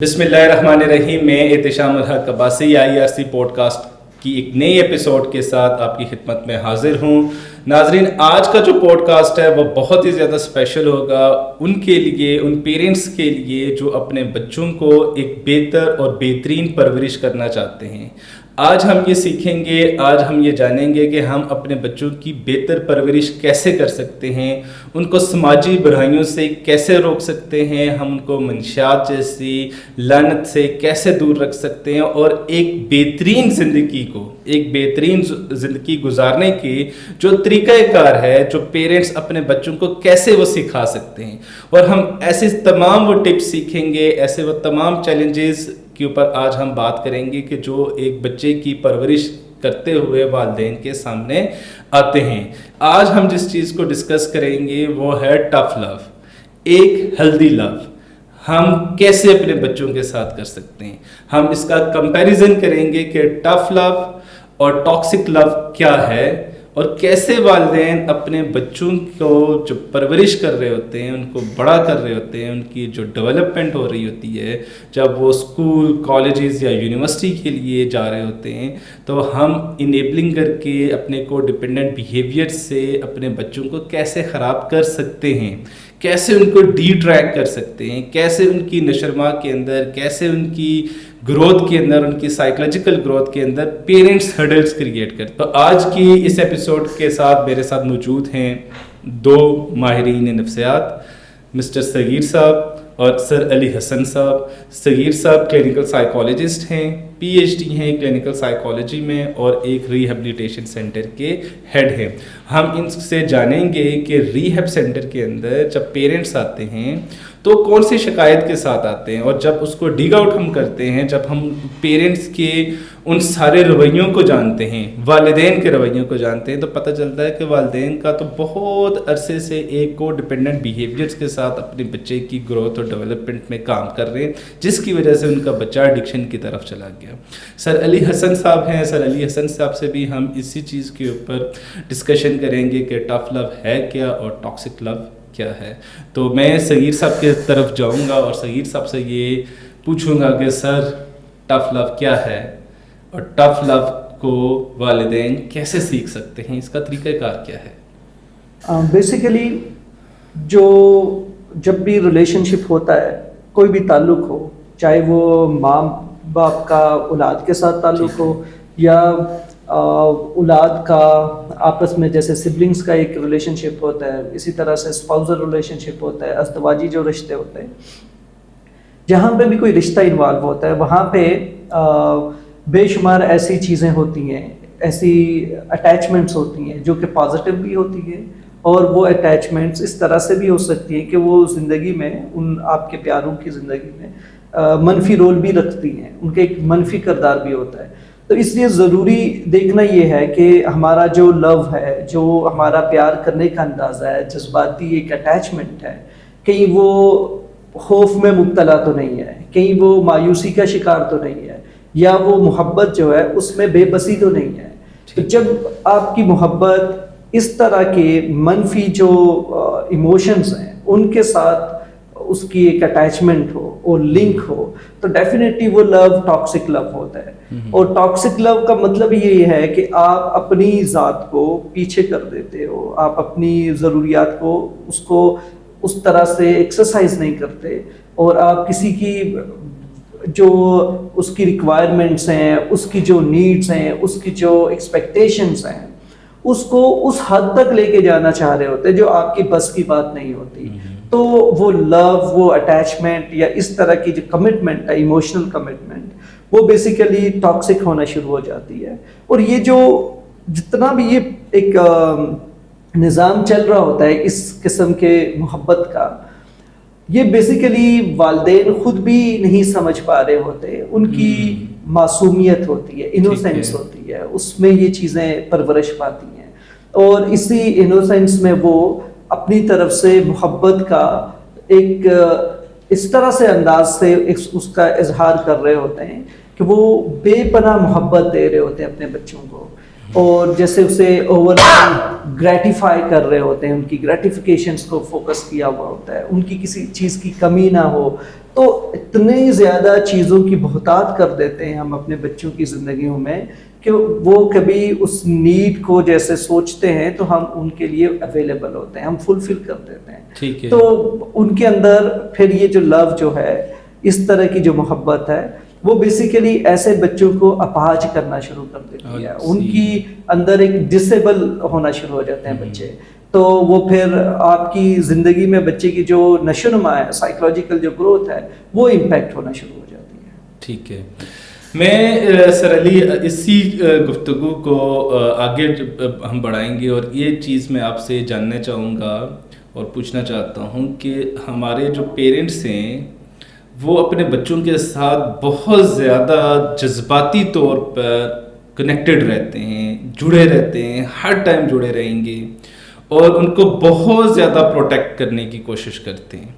بسم اللہ الرحمن الرحیم. میں احتشام الحق عباسی IRC پوڈ کاسٹ کی ایک نئی ایپیسوڈ کے ساتھ آپ کی خدمت میں حاضر ہوں. ناظرین، آج کا جو پوڈ کاسٹ ہے وہ بہت ہی زیادہ اسپیشل ہوگا ان کے لیے، ان پیرنٹس کے لیے جو اپنے بچوں کو ایک بہتر اور بہترین پرورش کرنا چاہتے ہیں. آج ہم یہ سیکھیں گے، آج ہم یہ جانیں گے کہ ہم اپنے بچوں کی بہتر پرورش کیسے کر سکتے ہیں، ان کو سماجی برائیوں سے کیسے روک سکتے ہیں، ہم ان کو منشیات جیسی لعنت سے کیسے دور رکھ سکتے ہیں، اور ایک بہترین زندگی گزارنے کی جو طریقہ کار ہے جو پیرنٹس اپنے بچوں کو کیسے وہ سکھا سکتے ہیں. اور ہم ایسے تمام وہ ٹپس سیکھیں گے، ایسے وہ تمام چیلنجز کے اوپر آج ہم بات کریں گے کہ جو ایک بچے کی پرورش کرتے ہوئے والدین کے سامنے آتے ہیں. آج ہم جس چیز کو ڈسکس کریں گے وہ ہے ٹف لو، ایک ہیلدی لو. ہم کیسے اپنے بچوں کے ساتھ کر سکتے ہیں. ہم اس کا کمپیریزن کریں گے کہ ٹف لو اور ٹاکسک لو کیا ہے، اور کیسے والدین اپنے بچوں کو جو پرورش کر رہے ہوتے ہیں، ان کو بڑا کر رہے ہوتے ہیں، ان کی جو ڈیولپمنٹ ہو رہی ہوتی ہے جب وہ اسکول، کالجز یا یونیورسٹی کے لیے جا رہے ہوتے ہیں، تو ہم انیبلنگ کر کے اپنے کو ڈپینڈنٹ بیہیویئر سے اپنے بچوں کو کیسے خراب کر سکتے ہیں، کیسے ان کو ڈی ٹریک کر سکتے ہیں، کیسے ان کی نشرما کے اندر، کیسے ان کی گروتھ کے اندر، ان کی سائیکولوجیکل گروتھ کے اندر پیرنٹس ہرڈلز کریٹ کرتے. تو آج کی اس ایپیسوڈ کے ساتھ میرے ساتھ موجود ہیں دو ماہرین نفسیات، مسٹر صغیر صاحب اور سر علی حسن صاحب. صغیر صاحب کلینکل سائیکالوجسٹ ہیں، PhD ہیں کلینکل سائیکالوجی میں، اور ایک ریہیبلیٹیشن سینٹر کے ہیڈ ہیں. ہم ان سے جانیں گے کہ ریہیب سینٹر کے اندر جب پیرنٹس آتے ہیں تو کون سی شکایت کے ساتھ آتے ہیں، اور جب اس کو ڈیگ آؤٹ ہم کرتے ہیں، جب ہم پیرنٹس کے ان سارے رویوں کو جانتے ہیں، والدین کے رویوں کو جانتے ہیں، تو پتہ چلتا ہے کہ والدین کا تو بہت عرصے سے ایک کو ڈپینڈنٹ بیہیویئرس کے ساتھ اپنے بچے کی گروتھ اور ڈیولپمنٹ میں کام کر رہے ہیں، جس کی وجہ سے ان کا بچہ ایڈکشن کی طرف چلا گیا. سر علی حسن صاحب ہیں. سر علی حسن صاحب سے بھی ہم اسی چیز کے اوپر ڈسکشن کریں گے کہ ٹف لو ہے کیا اور ٹاکسک لو کیا ہے. تو میں صغیر صاحب کی طرف جاؤں گا اور صغیر صاحب سے یہ پوچھوں گا کہ سر ٹف لو کیا ہے، اور ٹف لو کو والدین کیسے سیکھ سکتے ہیں، اس کا طریقہ کار کیا ہے؟ بیسیکلی جب بھی ریلیشن شپ ہوتا ہے، کوئی بھی تعلق ہو، چاہے وہ ماں باپ کا اولاد کے ساتھ تعلق ہو، یا اولاد کا آپس میں جیسے سبلنگس کا ایک ریلیشن شپ ہوتا ہے، اسی طرح سے اسپاؤزل ریلیشن شپ ہوتا ہے، ازدواجی جو رشتے ہوتے ہیں، جہاں پہ بھی کوئی رشتہ انوالو ہوتا ہے وہاں پہ بے شمار ایسی چیزیں ہوتی ہیں، ایسی اٹیچمنٹس ہوتی ہیں جو کہ پازیٹیو بھی ہوتی ہیں، اور وہ اٹیچمنٹس اس طرح سے بھی ہو سکتی ہیں کہ وہ زندگی میں، ان آپ کے پیاروں کی زندگی میں منفی رول بھی رکھتی ہیں، ان کے ایک منفی کردار بھی ہوتا ہے. تو اس لیے ضروری دیکھنا یہ ہے کہ ہمارا جو لو ہے، جو ہمارا پیار کرنے کا اندازہ ہے، جذباتی ایک اٹیچمنٹ ہے، کہیں وہ خوف میں مبتلا تو نہیں ہے، کہیں وہ مایوسی کا شکار تو نہیں ہے، یا وہ محبت جو ہے اس میں بے بسی تو نہیں ہے. تو جب آپ کی محبت اس طرح کے منفی جو ایموشنز ہیں ان کے ساتھ اس کی ایک اٹیچمنٹ ہو اور لنک ہو، تو ڈیفینیٹلی وہ لو ٹاکسک لو ہوتا ہے. اور ٹاکسک لو کا مطلب یہ ہے کہ آپ اپنی ذات کو پیچھے کر دیتے ہو، آپ اپنی ضروریات کو اس طرح سے ایکسرسائز نہیں کرتے، اور آپ کسی کی جو اس کی ریکوائرمنٹس ہیں، اس کی جو نیڈز ہیں، اس کی جو ایکسپیکٹیشنز ہیں، اس کو اس حد تک لے کے جانا چاہ رہے ہوتے جو آپ کی بس کی بات نہیں ہوتی. تو وہ لو، وہ اٹیچمنٹ یا اس طرح کی جو کمٹمنٹ ہے، ایموشنل کمٹمنٹ، وہ بیسیکلی ٹاکسک ہونا شروع ہو جاتی ہے. اور یہ جو جتنا بھی یہ ایک نظام چل رہا ہوتا ہے اس قسم کے محبت کا، یہ بیسیکلی والدین خود بھی نہیں سمجھ پا رہے ہوتے. ان کی معصومیت ہوتی ہے، انوسینس ہوتی ہے، اس میں یہ چیزیں پرورش پاتی ہیں، اور اسی انوسینس میں وہ اپنی طرف سے محبت کا ایک اس طرح سے انداز سے اس کا اظہار کر رہے ہوتے ہیں کہ وہ بے پناہ محبت دے رہے ہوتے ہیں اپنے بچوں کو. اور جیسے اسے اوور گریٹیفائی کر رہے ہوتے ہیں, ان کی گریٹیفیکیشنس کو فوکس کیا ہوا ہوتا ہے, ان کی کسی چیز کی کمی نہ ہو, تو اتنی زیادہ چیزوں کی بہتات کر دیتے ہیں ہم اپنے بچوں کی زندگیوں میں کہ وہ کبھی اس نیڈ کو جیسے سوچتے ہیں تو ہم ان کے لیے اویلیبل ہوتے ہیں, ہم فلفل کر دیتے ہیں. ٹھیک ہے. تو ان کے اندر پھر یہ جو لو جو ہے, اس طرح کی جو محبت ہے, وہ بیسیکلی ایسے بچوں کو اپاہج کرنا شروع کر دیتی ہے. ان کی اندر ایک ڈسیبل ہونا شروع ہو جاتے ہیں بچے, تو وہ پھر آپ کی زندگی میں بچے کی جو نشو نما ہے, سائیکولوجیکل جو گروتھ ہے, وہ امپیکٹ ہونا شروع ہو جاتی ہے. ٹھیک ہے. میں سر علی اسی گفتگو کو آگے ہم بڑھائیں گے, اور یہ چیز میں آپ سے جاننا چاہوں گا اور پوچھنا چاہتا ہوں کہ ہمارے جو پیرنٹس ہیں وہ اپنے بچوں کے ساتھ بہت زیادہ جذباتی طور پر کنیکٹڈ رہتے ہیں, جڑے رہتے ہیں, ہر ٹائم جڑے رہیں گے, اور ان کو بہت زیادہ پروٹیکٹ کرنے کی کوشش کرتے ہیں.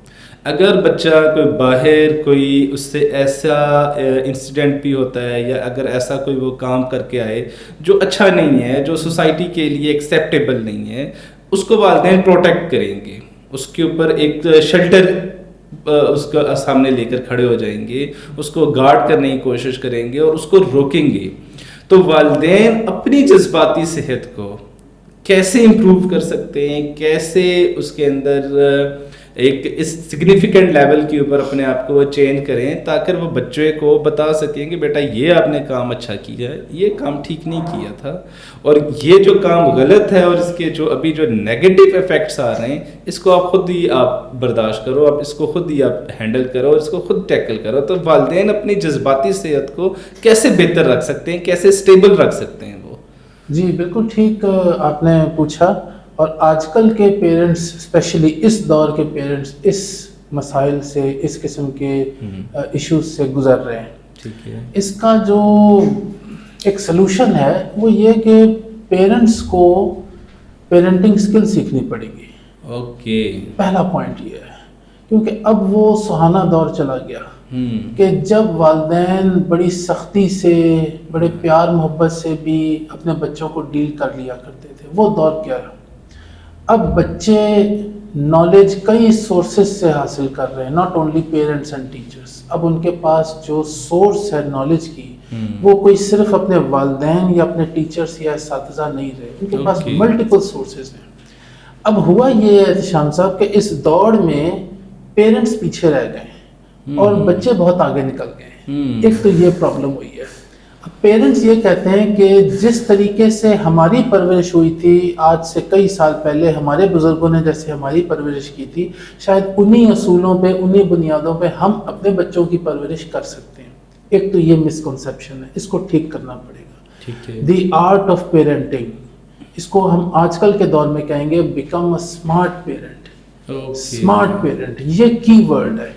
اگر بچہ کوئی باہر کوئی اس سے ایسا انسیڈنٹ بھی ہوتا ہے, یا اگر ایسا کوئی وہ کام کر کے آئے جو اچھا نہیں ہے, جو سوسائٹی کے لیے ایکسیپٹیبل نہیں ہے, اس کو والدین پروٹیکٹ کریں گے, اس کے اوپر ایک شیلٹر اس کا سامنے لے کر کھڑے ہو جائیں گے, اس کو گارڈ کرنے کی کوشش کریں گے اور اس کو روکیں گے. تو والدین اپنی جذباتی صحت کو کیسے امپروو کر سکتے ہیں, کیسے اس کے اندر ایک اس سگنیفیکنٹ لیول کے اوپر اپنے آپ کو وہ چینج کریں, تاکہ وہ بچے کو بتا سکیں کہ بیٹا یہ آپ نے کام اچھا کیا ہے, یہ کام ٹھیک نہیں کیا تھا, اور یہ جو کام غلط ہے اور اس کے جو ابھی جو نیگیٹو افیکٹس آ رہے ہیں اس کو آپ خود ہی آپ برداشت کرو, آپ اس کو خود ہی آپ ہینڈل کرو, اس کو خود ٹیکل کرو. تو والدین اپنی جذباتی صحت کو کیسے بہتر رکھ سکتے ہیں, کیسے اسٹیبل رکھ سکتے ہیں وہ؟ جی بالکل ٹھیک آپ نے پوچھا. اور آج کل کے پیرنٹس اسپیشلی اس دور کے پیرنٹس اس مسائل سے, اس قسم کے ایشوز سے گزر رہے ہیں. ٹھیک ہے. اس کا جو ایک سلوشن ہے وہ یہ کہ پیرنٹس کو پیرنٹنگ اسکل سیکھنی پڑے گی. اوکے. پہلا پوائنٹ یہ ہے, کیونکہ اب وہ سہانا دور چلا گیا کہ جب والدین بڑی سختی سے, بڑے پیار محبت سے بھی اپنے بچوں کو ڈیل کر لیا کرتے تھے. وہ دور کیا ہے, اب بچے نالج کئی سورسز سے حاصل کر رہے ہیں, not only parents and teachers. اب ان کے پاس جو سورس ہے نالج کی, وہ کوئی صرف اپنے والدین یا اپنے ٹیچرس یا اساتذہ نہیں رہے, ان کے پاس ملٹیپل سورسز ہیں. اب ہوا یہ ہے شان صاحب کہ اس دوڑ میں پیرنٹس پیچھے رہ گئے اور بچے بہت آگے نکل گئے. ایک تو یہ پرابلم ہوئی ہے. پیرنٹس یہ کہتے ہیں کہ جس طریقے سے ہماری پرورش ہوئی تھی آج سے کئی سال پہلے, ہمارے بزرگوں نے جیسے ہماری پرورش کی تھی, شاید انہی اصولوں پہ, انہی بنیادوں پہ ہم اپنے بچوں کی پرورش کر سکتے ہیں. ایک تو یہ مسکنسیپشن ہے, اس کو ٹھیک کرنا پڑے گا. دی آرٹ آف پیرنٹنگ, اس کو ہم آج کل کے دور میں کہیں گے become a smart parent. Smart parent یہ کی ورڈ ہے.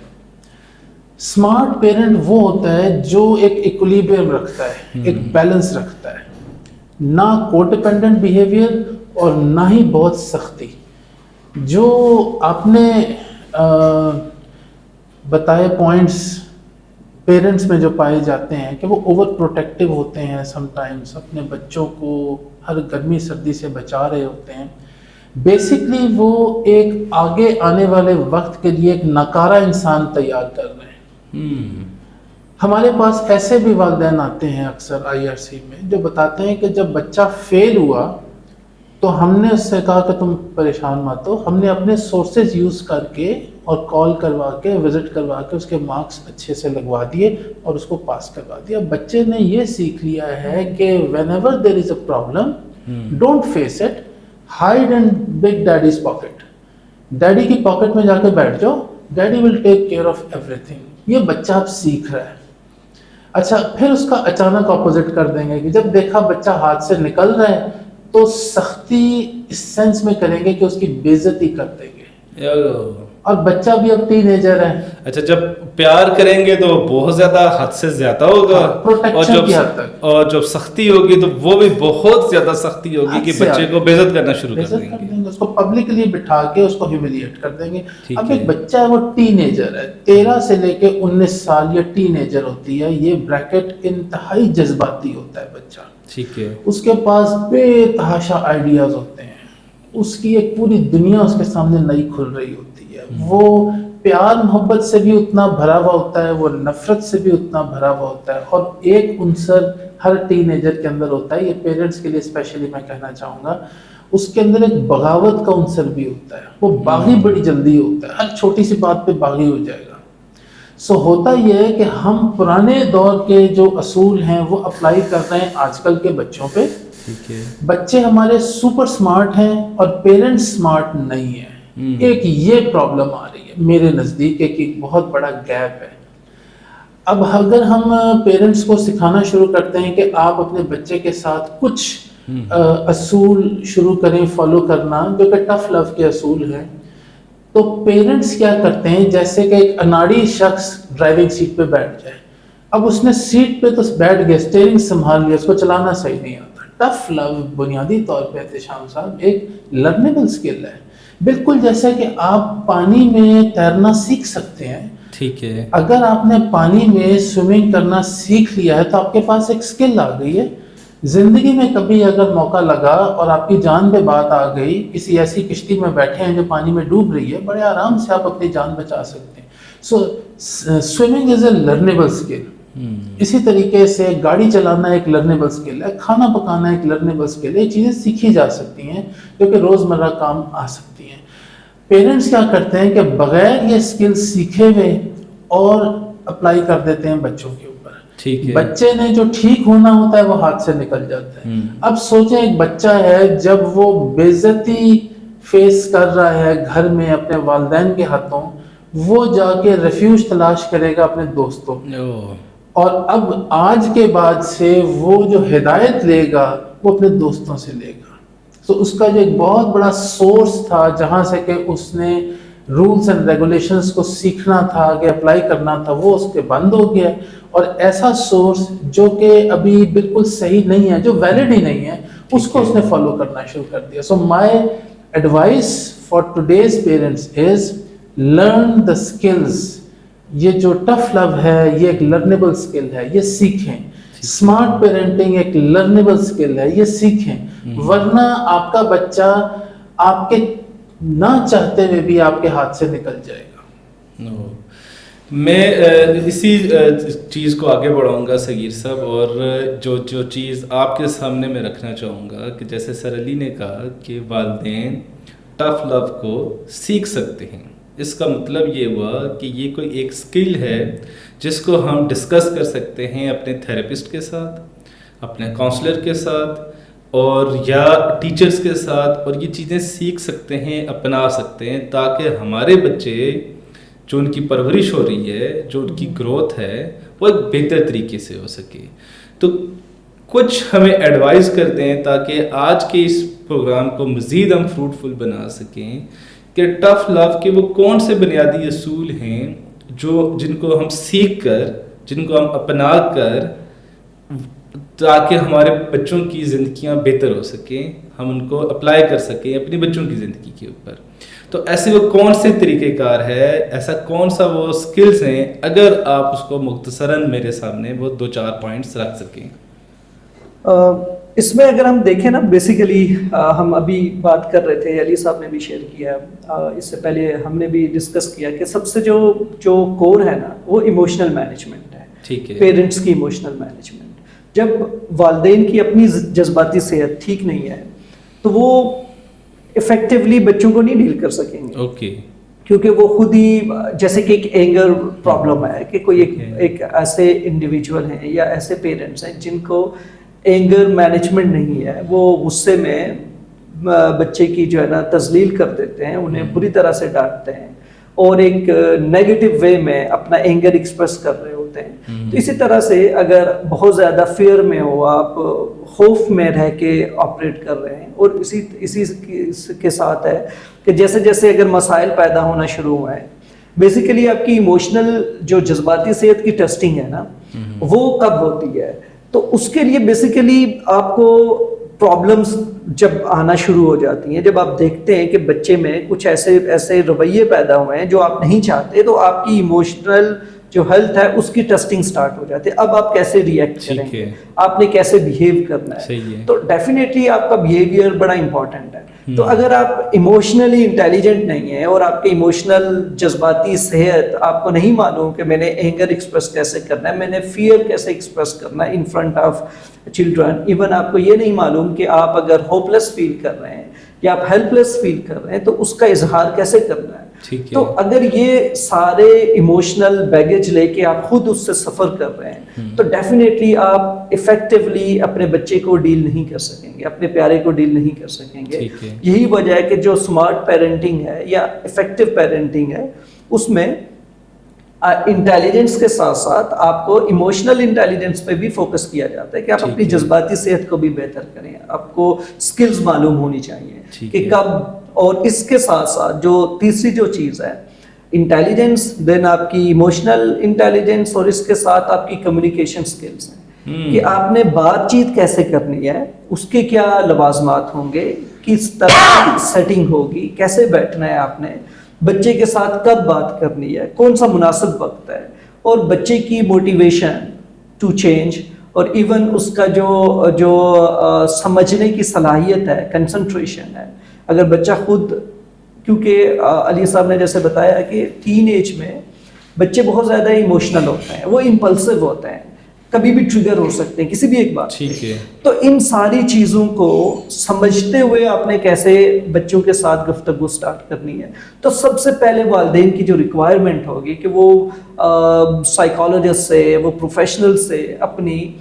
اسمارٹ پیرنٹ وہ ہوتا ہے جو ایک ایکولیبریم رکھتا ہے, ایک بیلنس رکھتا ہے, نہ کو ڈیپینڈنٹ بیہیویئر اور نہ ہی بہت سختی. جو آپ نے بتائے پوائنٹس پیرنٹس میں جو پائے جاتے ہیں کہ وہ اوور پروٹیکٹیو ہوتے ہیں, سم ٹائمس اپنے بچوں کو ہر گرمی سردی سے بچا رہے ہوتے ہیں. بیسکلی وہ ایک آگے آنے والے وقت کے لیے ایک ناکارہ انسان تیار کر رہے ہیں. ہمارے پاس ایسے بھی والدین آتے ہیں اکثر IRC میں جو بتاتے ہیں کہ جب بچہ فیل ہوا تو ہم نے اس سے کہا کہ تم پریشان مت ہو, ہم نے اپنے سورسز یوز کر کے اور کال کروا کے, وزٹ کروا کے اس کے مارکس اچھے سے لگوا دیے اور اس کو پاس کروا دیا. بچے نے یہ سیکھ لیا ہے کہ whenever there is a problem don't face it, hide and big daddy's pocket. Daddy کی پاکٹ میں جا کے بیٹھ جاؤ, daddy will take care of ایوری تھنگ. یہ بچہ اب سیکھ رہا ہے. اچھا پھر اس کا اچانک اپوزٹ کر دیں گے کہ جب دیکھا بچہ ہاتھ سے نکل رہا ہے تو سختی اس سینس میں کریں گے کہ اس کی بے عزتی کر دیں گے, اور بچہ بھی اب ٹین ایجر ہے. اچھا جب پیار کریں گے تو بہت زیادہ حد سے زیادہ ہوگا, اور جب سختی ہوگی تو وہ بھی بہت زیادہ سختی ہوگی کہ بچے کو بے عزت کرنا شروع کر دیں گے, اس کو پبلکلی بٹھا کے اس کو ہیوملیٹ کر دیں گے. اب ایک بچہ ہے وہ ٹین ایجر ہے, 13 سے لے کے 19 سال یہ ٹین ایجر ہوتی ہے. یہ بریکٹ انتہائی جذباتی ہوتا ہے بچہ. ٹھیک ہے. اس کے پاس بے تحاشا آئیڈیاز ہوتے ہیں, اس کی ایک پوری دنیا اس کے سامنے نئی کھل رہی ہوتی ہے. وہ پیار محبت سے بھی اتنا بھرا ہوا ہوتا ہے, وہ نفرت سے بھی اتنا بھرا ہوا ہوتا ہے. اور ایک عنصر ہر ٹین ایجر کے اندر ہوتا ہے, یہ پیرنٹس کے لیے اسپیشلی میں کہنا چاہوں گا, اس کے اندر ایک بغاوت کا عنصر بھی ہوتا ہے. وہ باغی بڑی جلدی ہوتا ہے, ہر چھوٹی سی بات پہ باغی ہو جائے گا. سو ہوتا یہ ہے کہ ہم پرانے دور کے جو اصول ہیں وہ اپلائی کر رہے ہیں آج کل کے بچوں پہ. بچے ہمارے سپر سمارٹ ہیں اور پیرنٹس سمارٹ نہیں ہیں. ایک یہ پرابلم آ رہی ہے میرے نزدیک, ایک بہت بڑا گیپ ہے. اب اگر ہم پیرنٹس کو سکھانا شروع کرتے ہیں کہ آپ اپنے بچے کے ساتھ کچھ اصول شروع کریں فالو کرنا جو کہ ٹف لو کے اصول ہیں, تو پیرنٹس کیا کرتے ہیں جیسے کہ ایک اناڑی شخص ڈرائیونگ سیٹ پہ بیٹھ جائے. اب اس نے سیٹ پہ تو بیٹھ گیا, اسٹیئرنگ سنبھال لیا, اس کو چلانا صحیح نہیں آتا. ٹف لو بنیادی طور پہ احتشام صاحب ایک لرنیبل اسکل ہے, بالکل جیسا کہ آپ پانی میں تیرنا سیکھ سکتے ہیں. ٹھیک ہے. اگر آپ نے پانی میں سوئمنگ کرنا سیکھ لیا ہے تو آپ کے پاس ایک اسکل آ گئی ہے. زندگی میں کبھی اگر موقع لگا اور آپ کی جان پہ بات آ گئی, کسی ایسی کشتی میں بیٹھے ہیں جو پانی میں ڈوب رہی ہے, بڑے آرام سے آپ اپنی جان بچا سکتے ہیں. سو سوئمنگ از اے لرنیبل اسکل. اسی طریقے سے گاڑی چلانا ایک لرنیبل اسکل ہے, کھانا پکانا ایک لرنیبل اسکل ہے. یہ چیزیں سیکھی جا سکتی ہیں جو کہ روزمرہ کام آ سکتی ہیں. پیرنٹس کیا کرتے ہیں کہ بغیر یہ اسکل سیکھے ہوئے اور اپلائی کر دیتے ہیں بچوں کے اوپر. بچے نے جو ٹھیک ہونا ہوتا ہے وہ ہاتھ سے نکل جاتا ہے. اب سوچیں ایک بچہ ہے جب وہ بے عزتی فیس کر رہا ہے گھر میں اپنے والدین کے ہاتھوں, وہ جا کے ریفیوج تلاش کرے گا اپنے دوستوں, اور اب آج کے بعد سے وہ جو ہدایت لے گا وہ اپنے دوستوں سے لے گا. تو اس کا جو ایک بہت بڑا سورس تھا جہاں سے کہ اس نے رولز اینڈ ریگولیشنز کو سیکھنا تھا, آگے اپلائی کرنا تھا, وہ اس کے بند ہو گیا. اور ایسا سورس جو کہ ابھی بالکل صحیح نہیں ہے, جو ویلڈ ہی نہیں ہے, اس کو اس نے فالو کرنا شروع کر دیا. So my advice for today's parents is learn the skills. یہ جو ٹف لو ہے یہ ایک لرنیبل اسکل ہے, یہ سیکھیں. اسمارٹ پیرنٹنگ ایک لرنیبل اسکل ہے, یہ سیکھیں. ورنہ آپ کا بچہ آپ کے نہ چاہتے ہوئے بھی آپ کے ہاتھ سے نکل جائے گا. میں اسی چیز کو آگے بڑھاؤں گا صغیر صاحب, اور جو چیز آپ کے سامنے میں رکھنا چاہوں گا کہ جیسے سر علی نے کہا کہ والدین ٹف لو کو سیکھ سکتے ہیں. اس کا مطلب یہ ہوا کہ یہ کوئی ایک اسکل ہے جس کو ہم ڈسکس کر سکتے ہیں اپنے تھراپسٹ کے ساتھ, اپنے کاؤنسلر کے ساتھ, اور یا ٹیچرز کے ساتھ, اور یہ چیزیں سیکھ سکتے ہیں, اپنا سکتے ہیں, تاکہ ہمارے بچے جو ان کی پرورش ہو رہی ہے, جو ان کی گروتھ ہے, وہ ایک بہتر طریقے سے ہو سکے. تو کچھ ہمیں ایڈوائز کرتے ہیں تاکہ آج کے اس پروگرام کو مزید ہم فروٹفل بنا سکیں کہ ٹف لو کے وہ کون سے بنیادی اصول ہیں جن کو ہم سیکھ کر, جن کو ہم اپنا کر, تاکہ ہمارے بچوں کی زندگیاں بہتر ہو سکیں, ہم ان کو اپلائی کر سکیں اپنی بچوں کی زندگی کے اوپر. تو ایسے وہ کون سے طریقہ کار ہے, ایسا کون سا وہ سکلز ہیں, اگر آپ اس کو مختصراً میرے سامنے وہ 2-4 پوائنٹس رکھ سکیں. اس میں اگر ہم دیکھیں نا, بیسیکلی ہم ابھی بات کر رہے تھے, علی صاحب نے بھی شیئر کیا, اس سے پہلے ہم نے بھی ڈسکس کیا کہ سب سے جو کور ہے نا وہ ایموشنل مینجمنٹ ہے. ٹھیک ہے. پیرنٹس کی ایموشنل مینجمنٹ. جب والدین کی اپنی جذباتی صحت ٹھیک نہیں ہے تو وہ افیکٹولی بچوں کو نہیں ڈیل کر سکیں گے. اوکے. کیونکہ وہ خود ہی, جیسے کہ ایک اینگر پرابلم ہے کہ کوئی ایک ایسے انڈیویجول ہیں یا ایسے پیرنٹس ہیں جن کو اینگر مینجمنٹ نہیں ہے, وہ غصے میں بچے کی جو ہے نا تذلیل کر دیتے ہیں, انہیں بری طرح سے ڈانٹتے ہیں اور ایک نیگیٹو وے میں اپنا اینگر ایکسپریس کر رہے ہوتے ہیں. تو اسی طرح سے اگر بہت زیادہ فیئر میں ہو, آپ خوف میں رہ کے آپریٹ کر رہے ہیں, اور اسی کے ساتھ ہے کہ جیسے جیسے اگر مسائل پیدا ہونا شروع ہوئے ہیں, بیسیکلی آپ کی ایموشنل جو جذباتی صحت کی ٹیسٹنگ ہے نا وہ کب ہوتی ہے, تو اس کے لیے بیسیکلی آپ کو پرابلمس جب آنا شروع ہو جاتی ہیں, جب آپ دیکھتے ہیں کہ بچے میں کچھ ایسے رویے پیدا ہوئے ہیں جو آپ نہیں چاہتے, تو آپ کی ایموشنل جو ہیلتھ ہے اس کی ٹیسٹنگ سٹارٹ ہو جاتی ہے. اب آپ کیسے ریئیکٹ کریں گے, آپ نے کیسے بیہیو کرنا ہے, تو ڈیفینیٹلی آپ کا بیہیویئر بڑا امپورٹنٹ ہے. تو اگر آپ ایموشنلی انٹیلیجنٹ نہیں ہیں اور آپ کے ایموشنل جذباتی صحت آپ کو نہیں معلوم کہ میں نے اینگر ایکسپریس کیسے کرنا ہے, میں نے فیئر کیسے ایکسپریس کرنا ہے in front of children, even آپ کو یہ نہیں معلوم کہ آپ اگر ہوپلیس فیل کر رہے ہیں یا آپ ہیلپ لیس فیل کر رہے ہیں تو اس کا اظہار کیسے کرنا ہے. تو اگر یہ سارے ایموشنل بیگیج لے کے آپ خود اس سے سفر کر رہے ہیں تو ڈیفینیٹلی آپ افیکٹولی اپنے بچے کو ڈیل نہیں کر سکیں گے, اپنے پیارے کو ڈیل نہیں کر سکیں گے. یہی وجہ ہے کہ جو اسمارٹ پیرنٹنگ ہے یا افیکٹو پیرنٹنگ ہے اس میں انٹیلیجنس کے ساتھ ساتھ آپ کو ایموشنل انٹیلیجنس پہ بھی فوکس کیا جاتا ہے کہ آپ اپنی جذباتی صحت کو بھی بہتر کریں. آپ کو سکلز معلوم ہونی چاہیے کہ کب, اور اس کے ساتھ ساتھ جو تیسری جو چیز ہے انٹیلیجنس, دین آپ کی ایموشنل انٹیلیجنس, اور اس کے ساتھ آپ کی کمیونیکیشن سکلز ہیں کہ آپ نے بات چیت کیسے کرنی ہے, اس کے کیا لوازمات ہوں گے, کس طرح سیٹنگ ہوگی, کیسے بیٹھنا ہے آپ نے, بچے کے ساتھ کب بات کرنی ہے, کون سا مناسب وقت ہے, اور بچے کی موٹیویشن ٹو چینج, اور ایون اس کا جو سمجھنے کی صلاحیت ہے, کنسنٹریشن ہے. اگر بچہ خود, کیونکہ علی صاحب نے جیسے بتایا کہ ٹین ایج میں بچے بہت زیادہ ایموشنل ہوتے ہیں, وہ امپلسو ہوتے ہیں, کبھی بھی ٹریگر ہو سکتے ہیں کسی بھی ایک بات. تو ان ساری چیزوں کو سمجھتے ہوئے آپ نے کیسے بچوں کے ساتھ گفتگو سٹارٹ کرنی ہے. تو سب سے پہلے والدین کی جو ریکوائرمنٹ ہوگی کہ وہ سائیکالوجسٹ سے, وہ پروفیشنل سے اپنی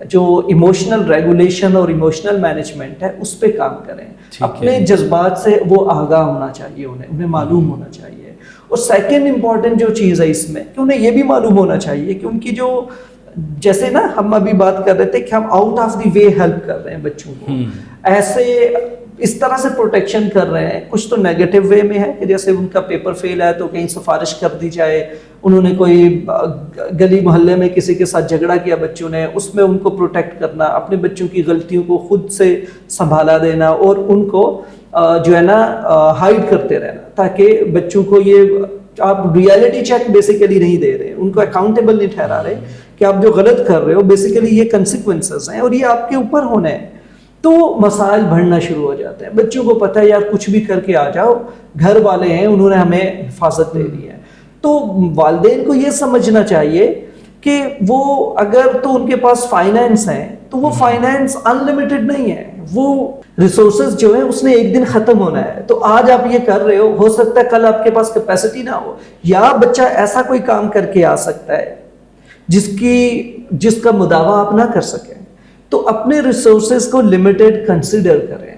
جو ایموشنل ریگولیشن اور ایموشنل مینجمنٹ ہے اس پہ کام کریں. اپنے جذبات سے وہ آگاہ ہونا چاہیے, انہیں معلوم ہونا چاہیے. اور سیکنڈ امپورٹنٹ جو چیز ہے اس میں کہ انہیں یہ بھی معلوم ہونا چاہیے کہ ان کی جو, جیسے نا ہم ابھی بات کر رہے تھے کہ ہم out of the way help کر رہے ہیں بچوں کو, ایسے اس طرح سے پروٹیکشن کر رہے ہیں. کچھ تو نیگیٹو وے میں ہے کہ جیسے ان کا پیپر فیل ہے تو کہیں سفارش کر دی جائے, انہوں نے کوئی گلی محلے میں کسی کے ساتھ جھگڑا کیا بچوں نے, اس میں ان کو پروٹیکٹ کرنا, اپنے بچوں کی غلطیوں کو خود سے سنبھالا دینا, اور ان کو جو ہے نا ہائڈ کرتے رہنا, تاکہ بچوں کو یہ آپ ریئلٹی چیک بیسیکلی نہیں دے رہے, ان کو اکاؤنٹیبل نہیں ٹھہرا رہے کہ آپ جو غلط کر رہے ہو بیسیکلی یہ کنسیکوینسز ہیں اور یہ آپ کے اوپر ہونے ہیں. تو مسائل بڑھنا شروع ہو جاتے ہیں. بچوں کو پتہ ہے یار کچھ بھی کر کے آ جاؤ, گھر والے ہیں, انہوں نے ہمیں حفاظت دے دی ہے. تو والدین کو یہ سمجھنا چاہیے کہ وہ اگر تو ان کے پاس فائنینس ہیں تو وہ فائنینس انلمیٹڈ نہیں ہے, وہ ریسورسز جو ہے اس نے ایک دن ختم ہونا ہے. تو آج آپ یہ کر رہے ہو سکتا ہے کل آپ کے پاس کیپیسٹی نہ ہو, یا بچہ ایسا کوئی کام کر کے آ سکتا ہے جس کا مداوع آپ نہ کر سکیں. تو اپنے ریسورسز کو لمیٹڈ کنسیڈر کریں.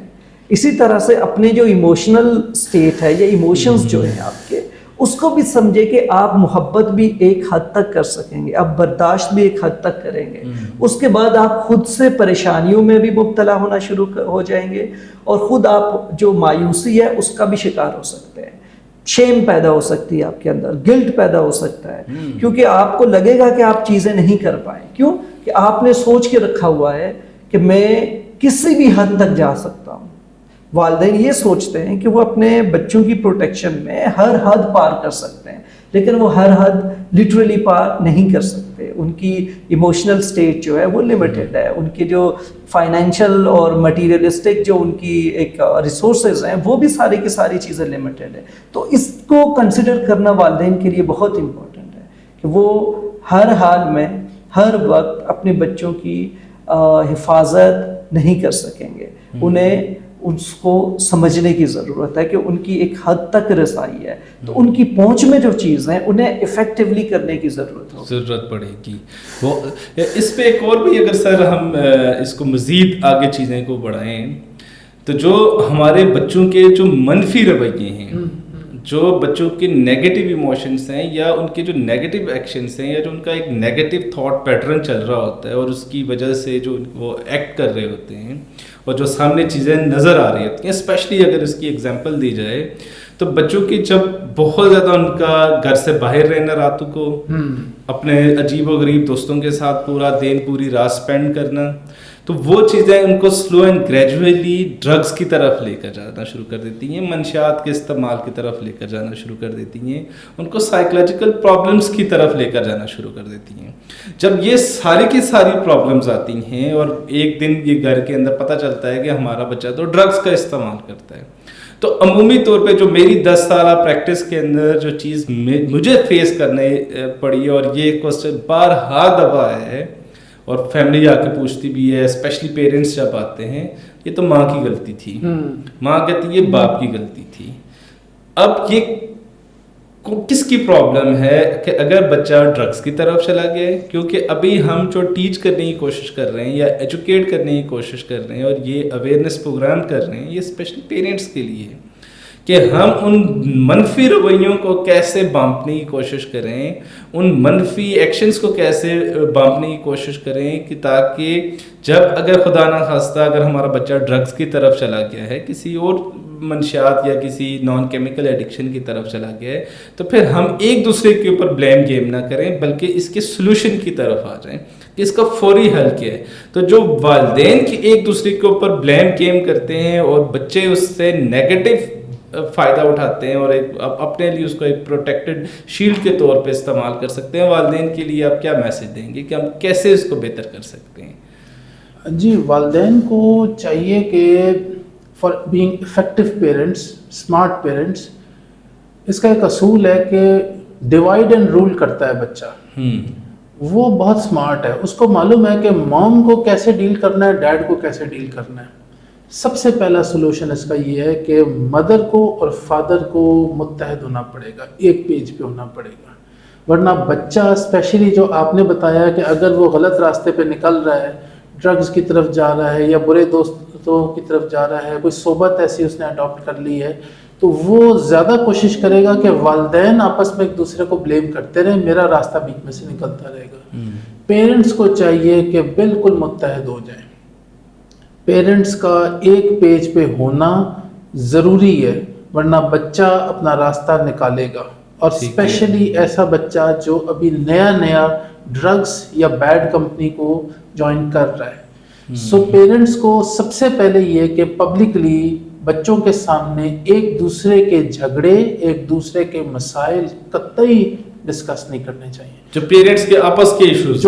اسی طرح سے اپنے جو ایموشنل سٹیٹ ہے یا ایموشنز جو ہیں آپ کے, اس کو بھی سمجھے کہ آپ محبت بھی ایک حد تک کر سکیں گے, آپ برداشت بھی ایک حد تک کریں گے. اس کے بعد آپ خود سے پریشانیوں میں بھی مبتلا ہونا شروع ہو جائیں گے, اور خود آپ جو مایوسی ہے اس کا بھی شکار ہو سکتے ہیں. شیم پیدا ہو سکتی ہے آپ کے اندر, گلٹ پیدا ہو سکتا ہے, کیونکہ آپ کو لگے گا کہ آپ چیزیں نہیں کر پائیں. کیوں کہ آپ نے سوچ کے رکھا ہوا ہے کہ میں کسی بھی حد تک جا سکتا ہوں. والدین یہ سوچتے ہیں کہ وہ اپنے بچوں کی پروٹیکشن میں ہر حد پار کر سکتے ہیں, لیکن وہ ہر حد لٹرلی پار نہیں کر سکتے. ان کی ایموشنل سٹیٹ جو ہے وہ لمیٹڈ ہے, ان کی جو فائنینشیل اور مٹیریلسٹک جو ان کی ایک ریسورسز ہیں وہ بھی ساری کی ساری چیزیں لمیٹڈ ہے. تو اس کو کنسیڈر کرنا والدین کے لیے بہت امپورٹنٹ ہے کہ وہ ہر حال میں ہر وقت اپنے بچوں کی حفاظت نہیں کر سکیں گے. انہیں اس کو سمجھنے کی ضرورت ہے کہ ان کی ایک حد تک رسائی ہے, تو ان کی پہنچ میں جو چیز ہیں انہیں افیکٹولی کرنے کی ضرورت پڑے گی. وہ اس پہ ایک اور بھی اگر سر ہم اس کو مزید آگے چیزیں کو بڑھائیں تو جو ہمارے بچوں کے جو منفی رویے ہیں, جو بچوں کے نیگیٹو ایموشنس ہیں یا ان کے جو نیگیٹو ایکشنس ہیں یا جو ان کا ایک نیگیٹو تھاٹ پیٹرن چل رہا ہوتا ہے اور اس کی وجہ سے جو وہ ایکٹ کر رہے ہوتے ہیں اور جو سامنے چیزیں نظر آ رہی ہوتی ہیں, اسپیشلی اگر اس کی ایگزامپل دی جائے تو بچوں کی جب بہت زیادہ ان کا گھر سے باہر رہنا, راتوں کو اپنے عجیب و غریب دوستوں کے ساتھ پورا دن پوری رات اسپینڈ کرنا, تو وہ چیزیں ان کو سلو اینڈ گریجولی ڈرگس کی طرف لے کر جانا شروع کر دیتی ہیں, منشیات کے استعمال کی طرف لے کر جانا شروع کر دیتی ہیں, ان کو سائیکولوجیکل پرابلمس کی طرف لے کر جانا شروع کر دیتی ہیں. جب یہ ساری کی ساری پرابلمس آتی ہیں اور ایک دن یہ گھر کے اندر پتہ چلتا ہے کہ ہمارا بچہ تو ڈرگس کا استعمال کرتا ہے, تو عمومی طور پہ جو میری 10 سالہ پریکٹس کے اندر جو چیز مجھے فیس کرنے پڑی اور یہ کوسچن بارہا دبا ہے اور فیملی آ کے پوچھتی بھی ہے, اسپیشلی پیرنٹس جب آتے ہیں, یہ تو ماں کی غلطی تھی, ماں کہتی یہ باپ کی غلطی تھی. اب یہ کس کی پرابلم ہے کہ اگر بچہ ڈرگس کی طرف چلا گیا ہے, کیونکہ ابھی ہم جو ٹیچ کرنے کی کوشش کر رہے ہیں یا ایجوکیٹ کرنے کی کوشش کر رہے ہیں اور یہ اویئرنیس پروگرام کر رہے ہیں, یہ اسپیشلی پیرنٹس کے لیے ہے کہ ہم ان منفی رویوں کو کیسے بانپنے کی کوشش کریں, ان منفی ایکشنز کو کیسے بانپنے کی کوشش کریں کہ تاکہ جب اگر خدا نہ خواستہ اگر ہمارا بچہ ڈرگس کی طرف چلا گیا ہے, کسی اور منشیات یا کسی نان کیمیکل ایڈکشن کی طرف چلا گیا ہے, تو پھر ہم ایک دوسرے کے اوپر بلیم گیم نہ کریں بلکہ اس کے سلوشن کی طرف آ جائیں کہ اس کا فوری حل کیا ہے. تو جو والدین کی ایک دوسرے کے اوپر بلیم گیم کرتے ہیں اور بچے اس سے نیگیٹو فائدہ اٹھاتے ہیں اور ایک اپنے لیے اس کو ایک پروٹیکٹڈ شیلڈ کے طور پہ استعمال کر سکتے ہیں, والدین کے لیے آپ کیا میسج دیں گے کہ ہم کیسے اس کو بہتر کر سکتے ہیں؟ جی, والدین کو چاہیے کہ for being effective parents, smart parents, اس کا ایک اصول ہے کہ ڈیوائڈ اینڈ رول کرتا ہے بچہ. وہ بہت اسمارٹ ہے, اس کو معلوم ہے کہ موم کو کیسے ڈیل کرنا ہے, ڈیڈ کو کیسے ڈیل کرنا ہے. سب سے پہلا سولوشن اس کا یہ ہے کہ مدر کو اور فادر کو متحد ہونا پڑے گا, ایک پیج پہ ہونا پڑے گا, ورنہ بچہ اسپیشلی جو آپ نے بتایا کہ اگر وہ غلط راستے پہ نکل رہا ہے, ڈرگز کی طرف جا رہا ہے یا برے دوستوں کی طرف جا رہا ہے, کوئی صحبت ایسی اس نے اڈاپٹ کر لی ہے, تو وہ زیادہ کوشش کرے گا کہ والدین آپس میں ایک دوسرے کو بلیم کرتے رہیں, میرا راستہ بیچ میں سے نکلتا رہے گا. پیرنٹس کو چاہیے کہ بالکل متحد ہو جائیں. پیرنٹس کا ایک پیج پہ ہونا ضروری ہے, ورنہ بچہ اپنا راستہ نکالے گا, اور اسپیشلی ایسا بچہ جو ابھی نیا ڈرگس یا بیڈ کمپنی کو جوائن کر رہا ہے. سو پیرنٹس کو سب سے پہلے یہ کہ پبلکلی بچوں کے سامنے ایک دوسرے کے جھگڑے, ایک دوسرے کے مسائل قطعی ڈسکس نہیں کرنے چاہیے. جو پیرنٹس کے آپس کے ایشوز,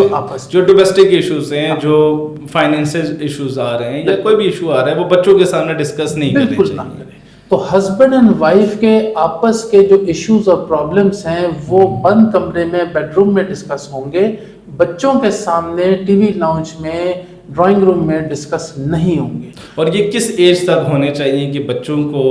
جو ڈومیسٹک ایشوز ہیں, جو فائنینشل ایشوز آ رہے ہیں یا کوئی بھی ایشو آ رہا ہے, وہ بچوں کے سامنے ڈسکس نہیں کرنے چاہیے. تو ہسبینڈ اینڈ وائف کے آپس کے جو ایشوز اور پرابلمس ہیں وہ بند کمرے میں, بیڈ روم میں ڈسکس ہوں گے. بچوں کے سامنے ٹی وی لاؤنج میں, ڈرائنگ روم میں ڈسکس نہیں ہوں گے. اور یہ کس ایج تک ہونے چاہیے کہ بچوں کو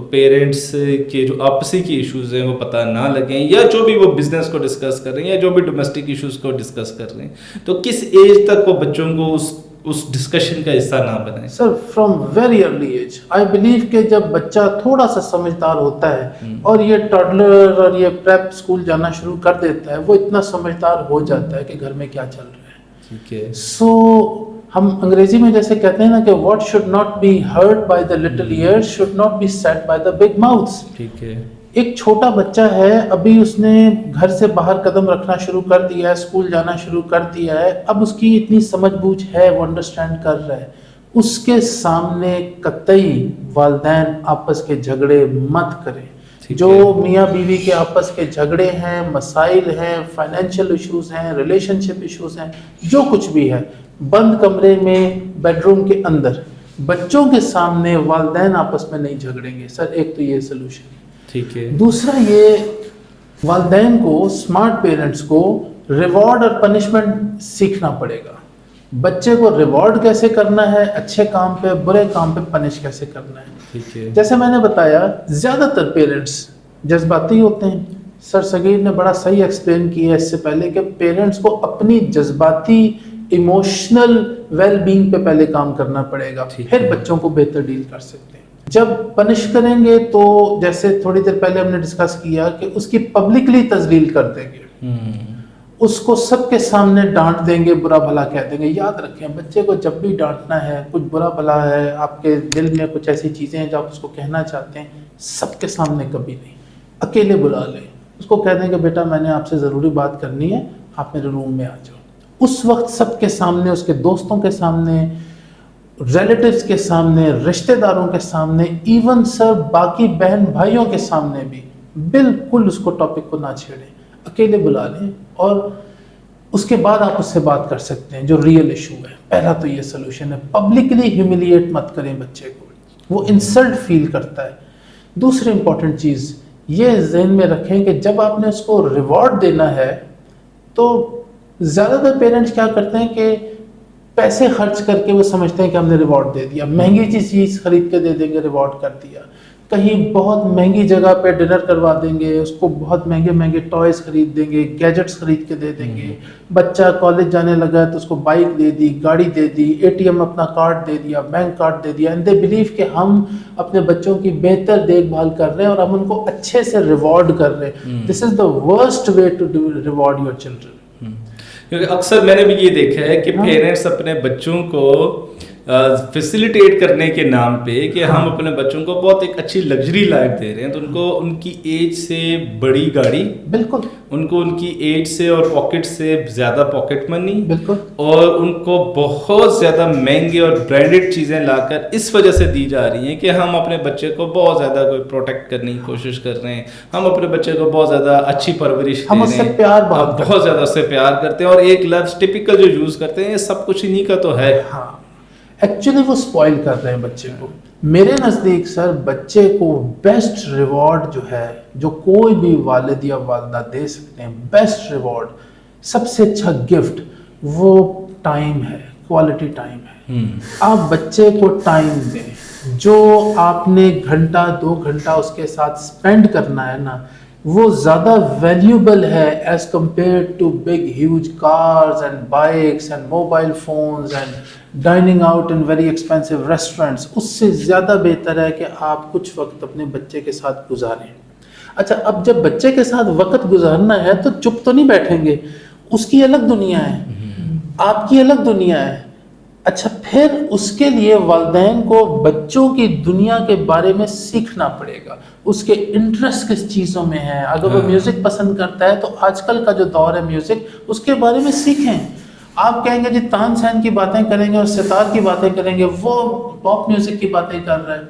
پیرنٹس کے جو آپسی کی ایشوز ہیں وہ پتہ نہ لگیں, یا جو بھی وہ بزنس کو ڈسکس کر رہے ہیں یا جو بھی ڈومیسٹک ایشوز کو ڈسکس کر رہے ہیں, تو کس ایج تک وہ بچوں کو اس ڈسکشن کا حصہ نہ بنائیں؟ Sir, from very early age. I believe کہ جب بچہ تھوڑا سا سمجھدار ہوتا ہے اور یہ ٹاڈلر اور یہ پریپ اسکول جانا شروع کر دیتا ہے, وہ اتنا سمجھدار ہو جاتا ہے کہ گھر میں کیا چل رہا ہے. ٹھیک ہے. سو ہم انگریزی میں جیسے کہتے ہیں نا کہ what should not be heard by the little ears should not be said by the big mouths. ٹھیک ہے. ایک چھوٹا بچہ ہے, ابھی اس نے گھر سے باہر قدم رکھنا شروع کر دیا ہے, اسکول جانا شروع کر دیا ہے, اب اس کی اتنی سمجھ بوجھ ہے, وہ انڈرسٹینڈ کر رہا ہے. اس کے سامنے قطعی والدین آپس کے جھگڑے مت کریں. جو میاں بیوی کے آپس کے جھگڑے ہیں, مسائل ہیں, فائنینشیل ایشوز ہیں, ریلیشن شپ ایشوز ہیں, جو کچھ بھی ہے, بند کمرے میں, بیڈ روم کے اندر, بچوں کے سامنے والدین آپس میں نہیں جھگڑیں گے. سر, ایک تو یہ سلوشن. ٹھیک ہے. دوسرا یہ والدین کو, اسمارٹ پیرنٹس کو ریوارڈ اور پنشمنٹ سیکھنا پڑے گا. بچے کو ریوارڈ کیسے کرنا ہے اچھے کام پہ, برے کام پہ پنش کیسے کرنا ہے. ٹھیک ہے. جیسے میں نے بتایا, زیادہ تر پیرنٹس جذباتی ہوتے ہیں. سر صغیر نے بڑا صحیح ایکسپلین کیا اس سے پہلے کہ پیرنٹس کو اپنی جذباتی ایموشنل ویل بینگ پہ پہلے کام کرنا پڑے گا, پھر بچوں کو بہتر ڈیل کر سکتے ہیں. جب پنش کریں گے تو جیسے تھوڑی دیر پہلے ہم نے ڈسکس کیا کہ اس کی پبلکلی تذلیل کر دیں گے, اس کو سب کے سامنے ڈانٹ دیں گے, برا بھلا کہہ دیں گے. یاد رکھیں, بچے کو جب بھی ڈانٹنا ہے, کچھ برا بھلا ہے, آپ کے دل میں کچھ ایسی چیزیں ہیں جو آپ اس کو کہنا چاہتے ہیں, سب کے سامنے کبھی نہیں, اکیلے بلا لیں. اس کو کہہ دیں کہ بیٹا میں نے آپ سے ضروری بات کرنی ہے, آپ میرے روم میں آ جاؤ. اس وقت سب کے سامنے, اس کے دوستوں کے سامنے, ریلیٹیوز کے سامنے، رشتہ داروں کے سامنے، ایون سر باقی بہن بھائیوں کے سامنے بھی بالکل اس کو ٹاپک کو نہ چھیڑیں، اکیلے بلا لیں اور اس کے بعد آپ اس سے بات کر سکتے ہیں جو ریئل ایشو ہے. پہلا تو یہ سلوشن ہے. پبلکلی ہیوملیٹ مت کریں بچے کو، وہ انسلٹ فیل کرتا ہے. دوسری امپورٹنٹ چیز یہ ذہن میں رکھیں کہ جب آپ نے اس کو ریوارڈ دینا ہے تو زیادہ تر پیرنٹس کیا کرتے ہیں کہ پیسے خرچ کر کے وہ سمجھتے ہیں کہ ہم نے ریوارڈ دے دیا، مہنگی چیز خرید کے دے دیں گے، ریوارڈ کر دیا. کہیں بہت مہنگی جگہ پہ ڈنر کروا دیں گے، اس کو بہت مہنگے مہنگے ٹوائز خرید دیں گے، گیجٹس خرید کے دے دیں گے. بچہ کالج جانے لگا ہے تو اس کو بائک دے دی، گاڑی دے دی، اے ٹی ایم اپنا کارڈ دے دیا، بینک کارڈ دے دیا. اینڈ دے بلیو کہ ہم اپنے بچوں کی بہتر دیکھ بھال کر رہے ہیں اور ہم ان کو اچھے سے ریوارڈ کر رہے ہیں. This is the worst way to reward your children. کیونکہ اکثر میں نے بھی یہ دیکھا ہے کہ پیرنٹس اپنے بچوں کو فیسیلیٹیٹ کرنے کے نام پہ کہ ہم اپنے بچوں کو بہت ایک اچھی لگژری لائف دے رہے ہیں تو ان کو ان کی ایج سے بڑی گاڑی، بالکل ان کو ان کی ایج سے اور پاکٹ سے زیادہ پاکٹ منی، بالکل، اور ان کو بہت زیادہ مہنگی اور برانڈیڈ چیزیں لا کر اس وجہ سے دی جا رہی ہیں کہ ہم اپنے بچے کو بہت زیادہ کوئی پروٹیکٹ کرنے کی کوشش کر رہے ہیں، ہم اپنے بچے کو بہت زیادہ اچھی پرورش دے رہے ہیں، بہت زیادہ اس سے پیار کرتے ہیں اور ایک لفظ ٹپیکل جو یوز کرتے ہیں یہ سب کچھ انہی کا تو ہے. ہاں ایکچولی وہ اسپوائل کر رہے ہیں بچے کو. میرے نزدیک سر بچے کو بیسٹ ریوارڈ جو ہے جو کوئی بھی والد یا والدہ دے سکتے ہیں، بیسٹ ریوارڈ، سب سے اچھا گفٹ وہ ٹائم ہے، کوالٹی ٹائم ہے. آپ بچے کو ٹائم دیں، جو آپ نے گھنٹہ 2 گھنٹہ اس کے ساتھ اسپینڈ کرنا ہے نا وہ زیادہ ویلیوبل ہے as compare to big huge cars and bikes and mobile phones and dining out in very expensive restaurants. اس سے زیادہ بہتر ہے کہ آپ کچھ وقت اپنے بچے کے ساتھ گزاریں. اچھا اب جب بچے کے ساتھ وقت گزارنا ہے تو چپ تو نہیں بیٹھیں گے، اس کی الگ دنیا ہے، آپ کی الگ دنیا ہے. اچھا پھر اس کے لیے والدین کو بچوں کی دنیا کے بارے میں سیکھنا پڑے گا، اس کے انٹرسٹ کس چیزوں میں ہے. اگر وہ میوزک پسند کرتا ہے تو آج کل کا جو دور ہے میوزک، اس کے بارے میں سیکھیں. آپ کہیں گے جی تان سین کی باتیں کریں گے اور ستار کی باتیں کریں گے، وہ پاپ میوزک کی باتیں کر رہا ہے.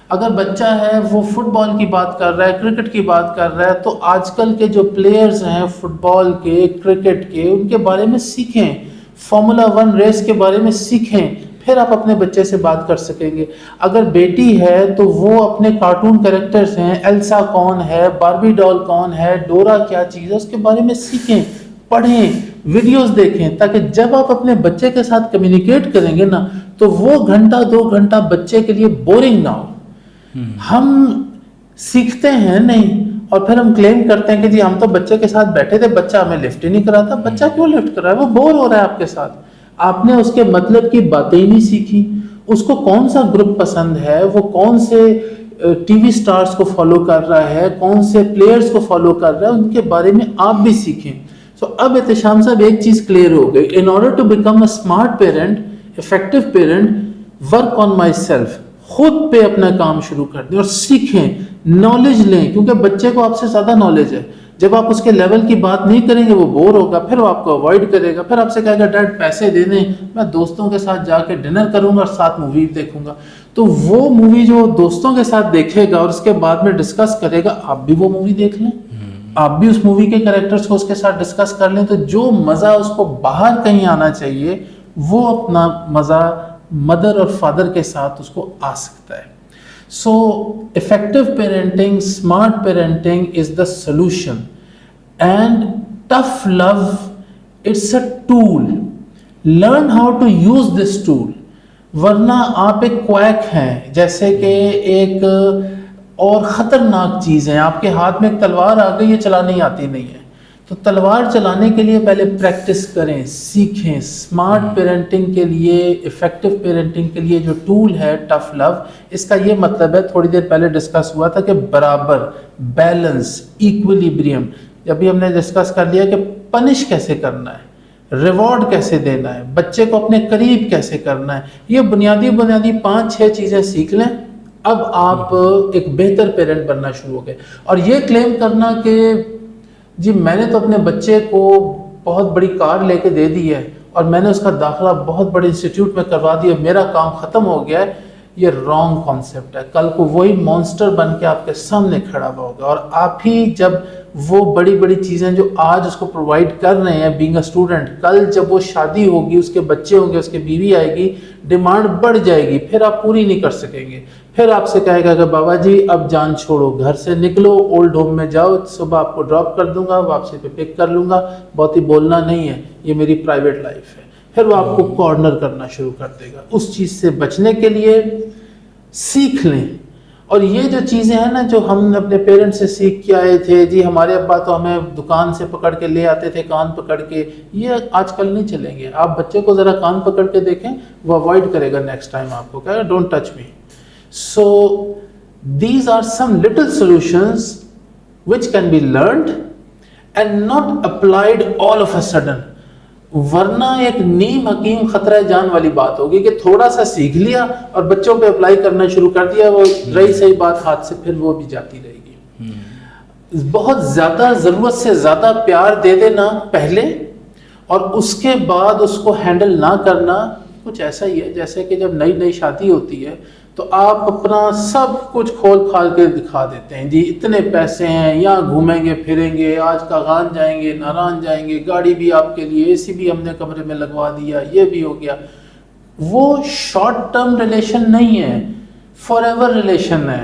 اگر بچہ ہے وہ فٹ بال کی بات کر رہا ہے، کرکٹ کی بات کر رہا ہے، تو آج کل کے جو پلیئرز ہیں فٹ بال کے، کرکٹ کے، ان کے بارے میں سیکھیں، فارمولا 1 ریس کے بارے میں سیکھیں، پھر آپ اپنے بچے سے بات کر سکیں گے. اگر بیٹی ہے تو وہ اپنے کارٹون کریکٹرز ہیں، ایلسا کون ہے، باربی ڈال کون ہے، ڈورا کیا چیز ہے، اس کے بارے میں سیکھیں، پڑھیں، ویڈیوز دیکھیں، تاکہ جب آپ اپنے بچے کے ساتھ کمیونیکیٹ کریں گے نا تو وہ گھنٹہ 2 گھنٹہ بچے کے لیے بورنگ نہ ہو. ہم سیکھتے ہیں نہیں اور پھر ہم کلیم کرتے ہیں کہ جی ہم تو بچے کے ساتھ بیٹھے تھے، بچہ ہمیں لفٹ ہی نہیں کراتا. بچہ کیوں لفٹ کر رہا ہے؟ وہ بور ہو رہا ہے آپ کے ساتھ. آپ نے اس کے مطلب کی باتیں ہی نہیں سیکھی. اس کو کون سا گروپ پسند ہے، وہ کون سے ٹی وی سٹارز کو فالو کر رہا ہے، کون سے پلیئرز کو فالو کر رہا ہے، ان کے بارے میں آپ بھی سیکھیں. سو اب احتشام صاحب ایک چیز کلیئر ہو گئی. In order to become a smart parent, effective parent, work on مائی سیلف، خود پہ اپنا کام شروع کر دیں اور سیکھیں، نالج لیں، کیونکہ بچے کو آپ سے زیادہ نالج ہے. جب آپ اس کے لیول کی بات نہیں کریں گے وہ بور ہوگا، پھر وہ آپ کو اوائڈ کرے گا، پھر آپ سے کہے گا ڈیڈ پیسے دے دیں، میں دوستوں کے ساتھ جا کے ڈنر کروں گا اور ساتھ مووی دیکھوں گا. تو وہ مووی جو دوستوں کے ساتھ دیکھے گا اور اس کے بعد میں ڈسکس کرے گا، آپ بھی وہ مووی دیکھ لیں، آپ بھی اس مووی کے کریکٹرز کو اس کے ساتھ ڈسکس کر لیں. تو جو مزہ اس کو باہر کہیں آنا چاہیے وہ اپنا مزہ مدر اور فادر کے ساتھ اس کو آ سکتا ہے. So effective parenting, smart parenting is the solution. And tough love it's a tool. Learn how to use this tool. ورنہ آپ ایک کویک ہیں، جیسے کہ ایک اور خطرناک چیز ہے. آپ کے ہاتھ میں ایک تلوار آ گئی، یہ چلانی آتی نہیں ہے، تو تلوار چلانے کے لیے پہلے پریکٹس کریں، سیکھیں. اسمارٹ پیرنٹنگ کے لیے، افیکٹو پیرنٹنگ کے لیے جو ٹول ہے ٹف لو، اس کا یہ مطلب ہے، تھوڑی دیر پہلے ڈسکس ہوا تھا کہ برابر، بیلنس، ایکویلیبریم. ابھی ہم نے ڈسکس کر لیا کہ پنش کیسے کرنا ہے، ریوارڈ کیسے دینا ہے، بچے کو اپنے قریب کیسے کرنا ہے. یہ بنیادی 5-6 چیزیں سیکھ لیں، اب آپ ایک بہتر پیرنٹ بننا شروع ہو گئے. اور یہ کلیم کرنا کہ جی میں نے تو اپنے بچے کو بہت بڑی کار لے کے دے دی ہے اور میں نے اس کا داخلہ بہت بڑے انسٹیٹیوٹ میں کروا دیا, میرا کام ختم ہو گیا ہے, یہ رانگ کانسیپٹ ہے. کل کو وہی مانسٹر بن کے آپ کے سامنے کھڑا ہوا ہوگا, اور آپ ہی جب وہ بڑی بڑی چیزیں جو آج اس کو پرووائڈ کر رہے ہیں بینگ اے اسٹوڈنٹ, کل جب وہ شادی ہوگی, اس کے بچے ہوں گے, اس کی بیوی آئے گی, ڈیمانڈ بڑھ جائے گی, پھر آپ پوری نہیں کر سکیں گے. پھر آپ سے کہے گا کہ بابا جی اب جان چھوڑو, گھر سے نکلو, اولڈ ہوم میں جاؤ, صبح آپ کو ڈراپ کر دوں گا, واپسی پہ پک کر لوں گا, بہت ہی بولنا نہیں ہے, یہ میری پرائیویٹ لائف ہے. پھر وہ آپ کو کارنر کرنا شروع کر دے گا. اس چیز سے بچنے کے لیے سیکھ لیں. اور یہ جو چیزیں ہیں نا جو ہم اپنے پیرنٹس سے سیکھ کے آئے تھے, جی ہمارے ابا تو ہمیں دکان سے پکڑ کے لے آتے تھے کان پکڑ کے, یہ آج کل نہیں چلیں گے. آپ بچے کو ذرا کان پکڑ کے دیکھیں, وہ اوائڈ کرے گا نیکسٹ ٹائم, آپ کو کہے گا don't touch me. So these are some little solutions which can be learned and not applied all of a sudden. ورنہ ایک نیم حکیم خطرہ جان والی بات ہوگی کہ تھوڑا سا سیکھ لیا اور بچوں پہ اپلائی کرنا شروع کر دیا, وہ رہی صحیح بات ہاتھ سے, پھر وہ بھی جاتی رہے گی. بہت زیادہ ضرورت سے زیادہ پیار دے دینا پہلے, اور اس کے بعد اس کو ہینڈل نہ کرنا کچھ ایسا ہی ہے جیسے کہ جب نئی نئی شادی ہوتی ہے تو آپ اپنا سب کچھ کھول کھال کے دکھا دیتے ہیں, جی اتنے پیسے ہیں, یہاں گھومیں گے پھریں گے, آج کا خان جائیں گے, ناران جائیں گے, گاڑی بھی آپ کے لیے, اے سی بھی ہم نے کمرے میں لگوا دیا, یہ بھی ہو گیا. وہ شارٹ ٹرم ریلیشن نہیں ہے, فار ایور ریلیشن ہے.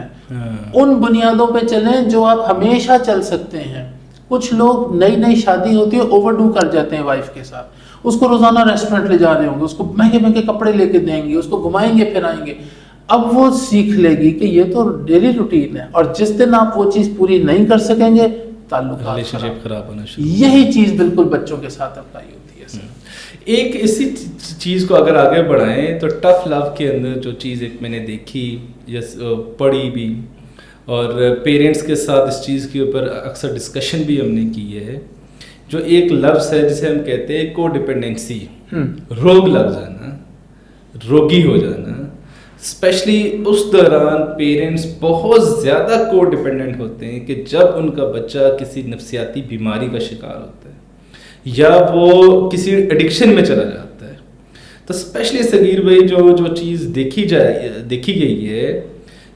ان بنیادوں پہ چلیں جو آپ ہمیشہ چل سکتے ہیں. کچھ لوگ نئی نئی شادی ہوتی ہے اوور ڈو کر جاتے ہیں وائف کے ساتھ, اس کو روزانہ ریسٹورنٹ لے جا رہے ہوں گے, اس کو مہنگے مہنگے کپڑے لے کے دیں گے, اس کو گھمائیں گے پھرائیں گے. اب وہ سیکھ لے گی کہ یہ تو ڈیلی روٹین ہے, اور جس دن آپ وہ چیز پوری نہیں کر سکیں گے تعلقات خراب ہونا شروع. یہی چیز بالکل بچوں کے ساتھ اپلائی ہوتی ہے. ایک اسی چیز کو اگر آگے بڑھائیں تو ٹف لو کے اندر جو چیز ایک میں نے دیکھی یا پڑھی بھی, اور پیرنٹس کے ساتھ اس چیز کے اوپر اکثر ڈسکشن بھی ہم نے کی ہے, جو ایک لفظ ہے جسے ہم کہتے ہیں کو ڈپینڈنسی, روگ لگ جانا, روگی ہو جانا. اسپیشلی اس دوران پیرنٹس بہت زیادہ کو ڈپینڈنٹ ہوتے ہیں کہ جب ان کا بچہ کسی نفسیاتی بیماری کا شکار ہوتا ہے یا وہ کسی ایڈکشن میں چلا جاتا ہے. تو اسپیشلی صغیر بھائی جو چیز دیکھی گئی ہے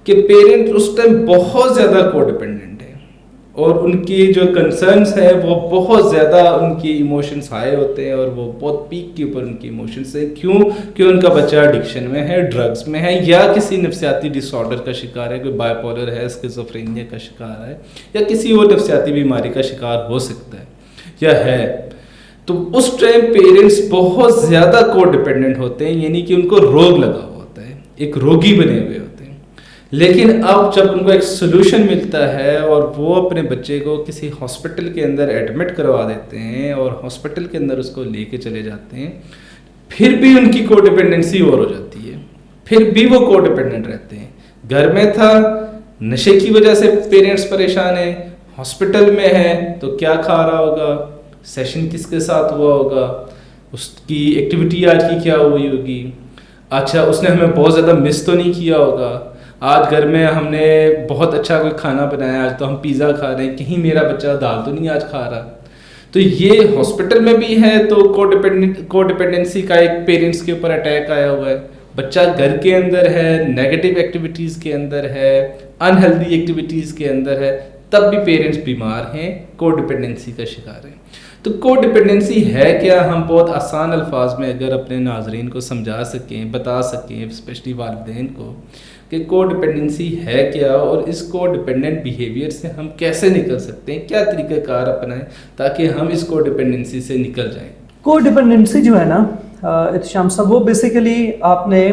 کہ پیرنٹ اس ٹائم بہت زیادہ کو ڈپینڈنٹ ہیں, اور ان کی جو کنسرنس ہیں وہ بہت زیادہ, ان کی ایموشنس ہائی ہوتے ہیں, اور وہ بہت پیک کے اوپر ان کی ایموشنس ہیں. کیوں کہ ان کا بچہ ایڈکشن میں ہے, ڈرگس میں ہے, یا کسی نفسیاتی ڈس آرڈر کا شکار ہے, کوئی بائی پولر ہے, اسکیزوفرینیا کا شکار ہے, یا کسی اور نفسیاتی بیماری کا شکار ہو سکتا ہے یا ہے. تو اس ٹائم پیرنٹس بہت زیادہ کو ڈپینڈنٹ ہوتے ہیں, یعنی کہ ان کو روگ لگا ہوا ہوتا ہے, ایک روگی بنے ہوئے ہوتے ہیں. لیکن اب جب ان کو ایک سلوشن ملتا ہے اور وہ اپنے بچے کو کسی ہاسپٹل کے اندر ایڈمٹ کروا دیتے ہیں اور ہاسپٹل کے اندر اس کو لے کے چلے جاتے ہیں, پھر بھی ان کی کو ڈپینڈنسی اور ہو جاتی ہے, پھر بھی وہ کو ڈپینڈنٹ رہتے ہیں. گھر میں تھا, نشے کی وجہ سے پیرنٹس پریشان ہیں, ہاسپٹل میں ہے تو کیا کھا رہا ہوگا, سیشن کس کے ساتھ ہوا ہوگا, اس کی ایکٹیویٹی آج کی کیا ہوئی ہوگی, اچھا اس نے ہمیں بہت زیادہ مس تو نہیں کیا ہوگا, آج گھر میں ہم نے بہت اچھا کوئی کھانا بنایا, آج تو ہم پیزا کھا رہے ہیں, کہیں میرا بچہ دال تو نہیں آج کھا رہا. تو یہ ہاسپٹل میں بھی ہے تو کو ڈپینڈنسی کا ایک پیرنٹس کے اوپر اٹیک آیا ہوا ہے. بچہ گھر کے اندر ہے, نیگیٹو ایکٹیویٹیز کے اندر ہے, انہیلدی ایکٹیویٹیز کے اندر ہے, تب بھی پیرنٹس بیمار ہیں, کو ڈپینڈنسی کا شکار ہیں. تو کو ڈپینڈنسی ہے کیا, ہم بہت آسان الفاظ میں اگر اپنے ناظرین کو سمجھا سکیں, بتا سکیں, اسپیشلی والدین کو, کہ کو ڈپینڈنسی ہے کیا, اور اس کو ڈپینڈنٹ بیہیویئر سے ہم کیسے نکل سکتے ہیں, کیا طریقہ کار اپنائیں تاکہ ہم اس کو ڈپینڈنسی سے نکل جائیں. کو ڈپینڈنسی جو ہے نا احتشام صاحب, وہ بیسیکلی آپ نے